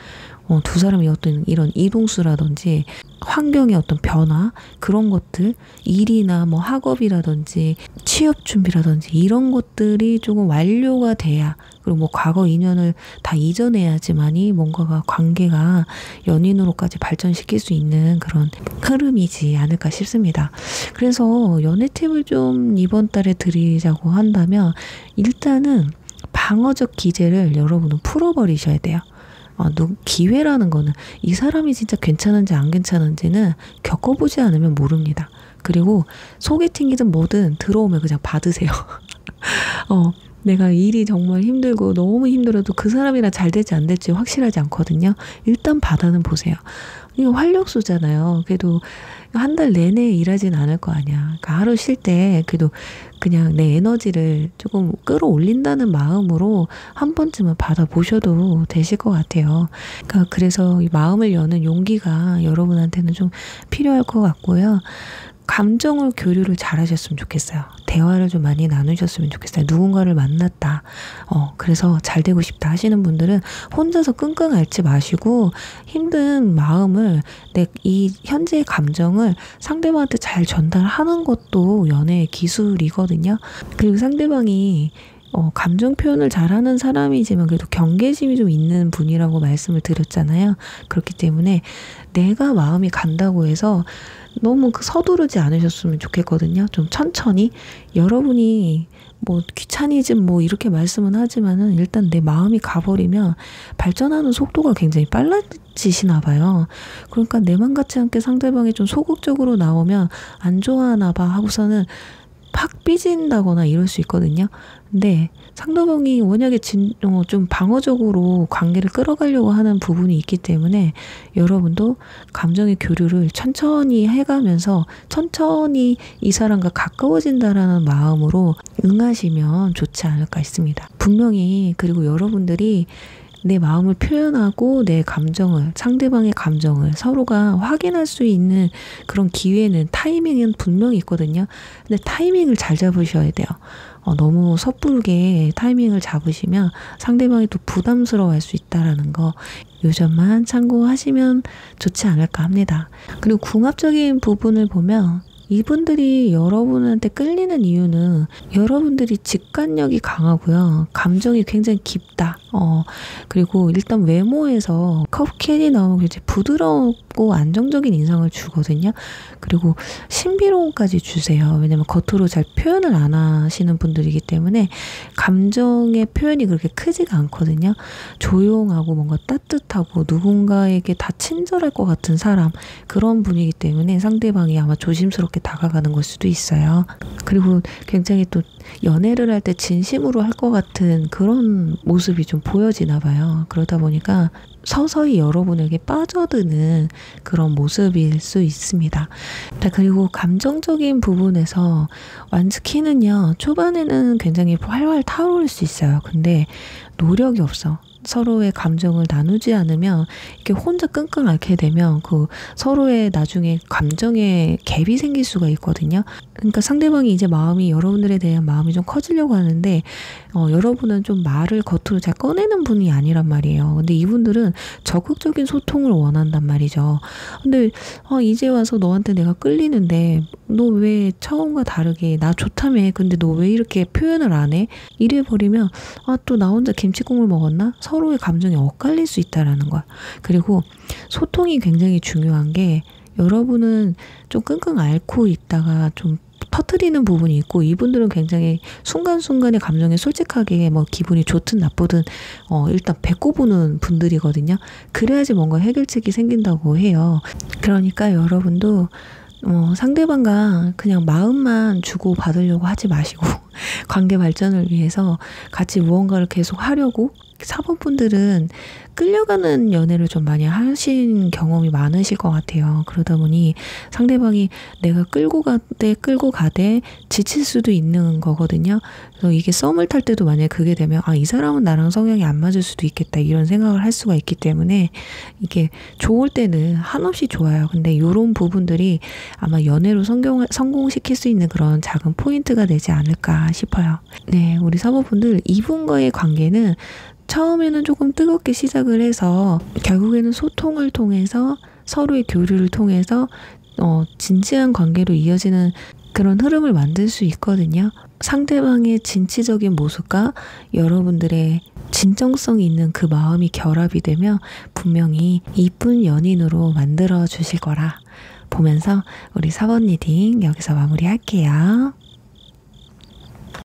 두 사람이 어떤 이런 이동수라든지 환경의 어떤 변화 그런 것들 일이나 뭐 학업이라든지 취업 준비라든지 이런 것들이 조금 완료가 돼야 그리고 뭐 과거 인연을 다 이전해야지만이 뭔가가 관계가 연인으로까지 발전시킬 수 있는 그런 흐름이지 않을까 싶습니다. 그래서 연애 팁을 좀 이번 달에 드리자고 한다면 일단은 방어적 기제를 여러분은 풀어버리셔야 돼요. 기회라는 거는 이 사람이 진짜 괜찮은지 안 괜찮은지는 겪어보지 않으면 모릅니다. 그리고 소개팅이든 뭐든 들어오면 그냥 받으세요. 내가 일이 정말 힘들고 너무 힘들어도 그 사람이랑 잘 될지 안 될지 확실하지 않거든요. 일단 받아는 보세요. 이거 활력소잖아요. 그래도 한 달 내내 일하진 않을 거 아니야. 그러니까 하루 쉴 때 그래도 그냥 내 에너지를 조금 끌어올린다는 마음으로 한 번쯤은 받아보셔도 되실 것 같아요. 그러니까 그래서 이 마음을 여는 용기가 여러분한테는 좀 필요할 것 같고요. 감정을 교류를 잘 하셨으면 좋겠어요. 대화를 좀 많이 나누셨으면 좋겠어요. 누군가를 만났다. 그래서 잘 되고 싶다 하시는 분들은 혼자서 끙끙 앓지 마시고 힘든 마음을 이 현재의 감정을 상대방한테 잘 전달하는 것도 연애의 기술이거든요. 그리고 상대방이 감정 표현을 잘하는 사람이지만 그래도 경계심이 좀 있는 분이라고 말씀을 드렸잖아요. 그렇기 때문에 내가 마음이 간다고 해서 너무 서두르지 않으셨으면 좋겠거든요. 좀 천천히 여러분이 뭐 귀차니즘 뭐 이렇게 말씀은 하지만은 일단 내 마음이 가버리면 발전하는 속도가 굉장히 빨라지시나 봐요. 그러니까 내 맘 같지 않게 상대방이 좀 소극적으로 나오면 안 좋아하나 봐 하고서는 팍 삐진다거나 이럴 수 있거든요. 근데 상대방이 워낙에 좀 방어적으로 관계를 끌어가려고 하는 부분이 있기 때문에 여러분도 감정의 교류를 천천히 해가면서 천천히 이 사람과 가까워진다라는 마음으로 응하시면 좋지 않을까 싶습니다. 분명히 그리고 여러분들이 내 마음을 표현하고 내 감정을 상대방의 감정을 서로가 확인할 수 있는 그런 기회는 타이밍은 분명히 있거든요. 근데 타이밍을 잘 잡으셔야 돼요. 너무 섣부르게 타이밍을 잡으시면 상대방이 또 부담스러워할 수 있다라는 거 요 점만 참고하시면 좋지 않을까 합니다. 그리고 궁합적인 부분을 보면 이분들이 여러분한테 끌리는 이유는 여러분들이 직관력이 강하고요. 감정이 굉장히 깊다. 그리고 일단 외모에서 컵캔이 나오면 굉장히 부드럽고 안정적인 인상을 주거든요. 그리고 신비로움까지 주세요. 왜냐면 겉으로 잘 표현을 안 하시는 분들이기 때문에 감정의 표현이 그렇게 크지가 않거든요. 조용하고 뭔가 따뜻하고 누군가에게 다 친절할 것 같은 사람 그런 분이기 때문에 상대방이 아마 조심스럽게 다가가는 걸 수도 있어요. 그리고 굉장히 또 연애를 할 때 진심으로 할 것 같은 그런 모습이 좀 보여지나 봐요. 그러다 보니까 서서히 여러분에게 빠져드는 그런 모습일 수 있습니다. 자, 그리고 감정적인 부분에서 완스키는요, 초반에는 굉장히 활활 타오를 수 있어요. 근데 노력이 없어. 서로의 감정을 나누지 않으면 이렇게 혼자 끙끙 앓게 되면 그 서로의 나중에 감정에 갭이 생길 수가 있거든요. 그러니까 상대방이 이제 마음이 여러분들에 대한 마음이 좀 커지려고 하는데 여러분은 좀 말을 겉으로 잘 꺼내는 분이 아니란 말이에요. 근데 이분들은 적극적인 소통을 원한단 말이죠. 근데 이제 와서 너한테 내가 끌리는데 너 왜 처음과 다르게 나 좋다며. 근데 너 왜 이렇게 표현을 안 해? 이래 버리면 또 나 혼자 김치국물 먹었나? 서로의 감정이 엇갈릴 수 있다라는 거야. 그리고 소통이 굉장히 중요한 게 여러분은 좀 끙끙 앓고 있다가 좀 터트리는 부분이 있고 이분들은 굉장히 순간순간의 감정에 솔직하게 뭐 기분이 좋든 나쁘든 일단 뱉고보는 분들이거든요. 그래야지 뭔가 해결책이 생긴다고 해요. 그러니까 여러분도 상대방과 그냥 마음만 주고 받으려고 하지 마시고 관계 발전을 위해서 같이 무언가를 계속 하려고 4번분들은 끌려가는 연애를 좀 많이 하신 경험이 많으실 것 같아요. 그러다 보니 상대방이 내가 끌고 가되 지칠 수도 있는 거거든요. 그래서 이게 썸을 탈 때도 만약에 그게 되면 이 사람은 나랑 성향이 안 맞을 수도 있겠다 이런 생각을 할 수가 있기 때문에 이게 좋을 때는 한없이 좋아요. 근데 이런 부분들이 아마 연애로 성공시킬 수 있는 그런 작은 포인트가 되지 않을까 싶어요. 네, 우리 4번분들 이분과의 관계는 처음에는 조금 뜨겁게 시작을 해서 결국에는 소통을 통해서 서로의 교류를 통해서 진지한 관계로 이어지는 그런 흐름을 만들 수 있거든요. 상대방의 진취적인 모습과 여러분들의 진정성이 있는 그 마음이 결합이 되면 분명히 이쁜 연인으로 만들어 주실 거라 보면서 우리 4번 리딩 여기서 마무리할게요.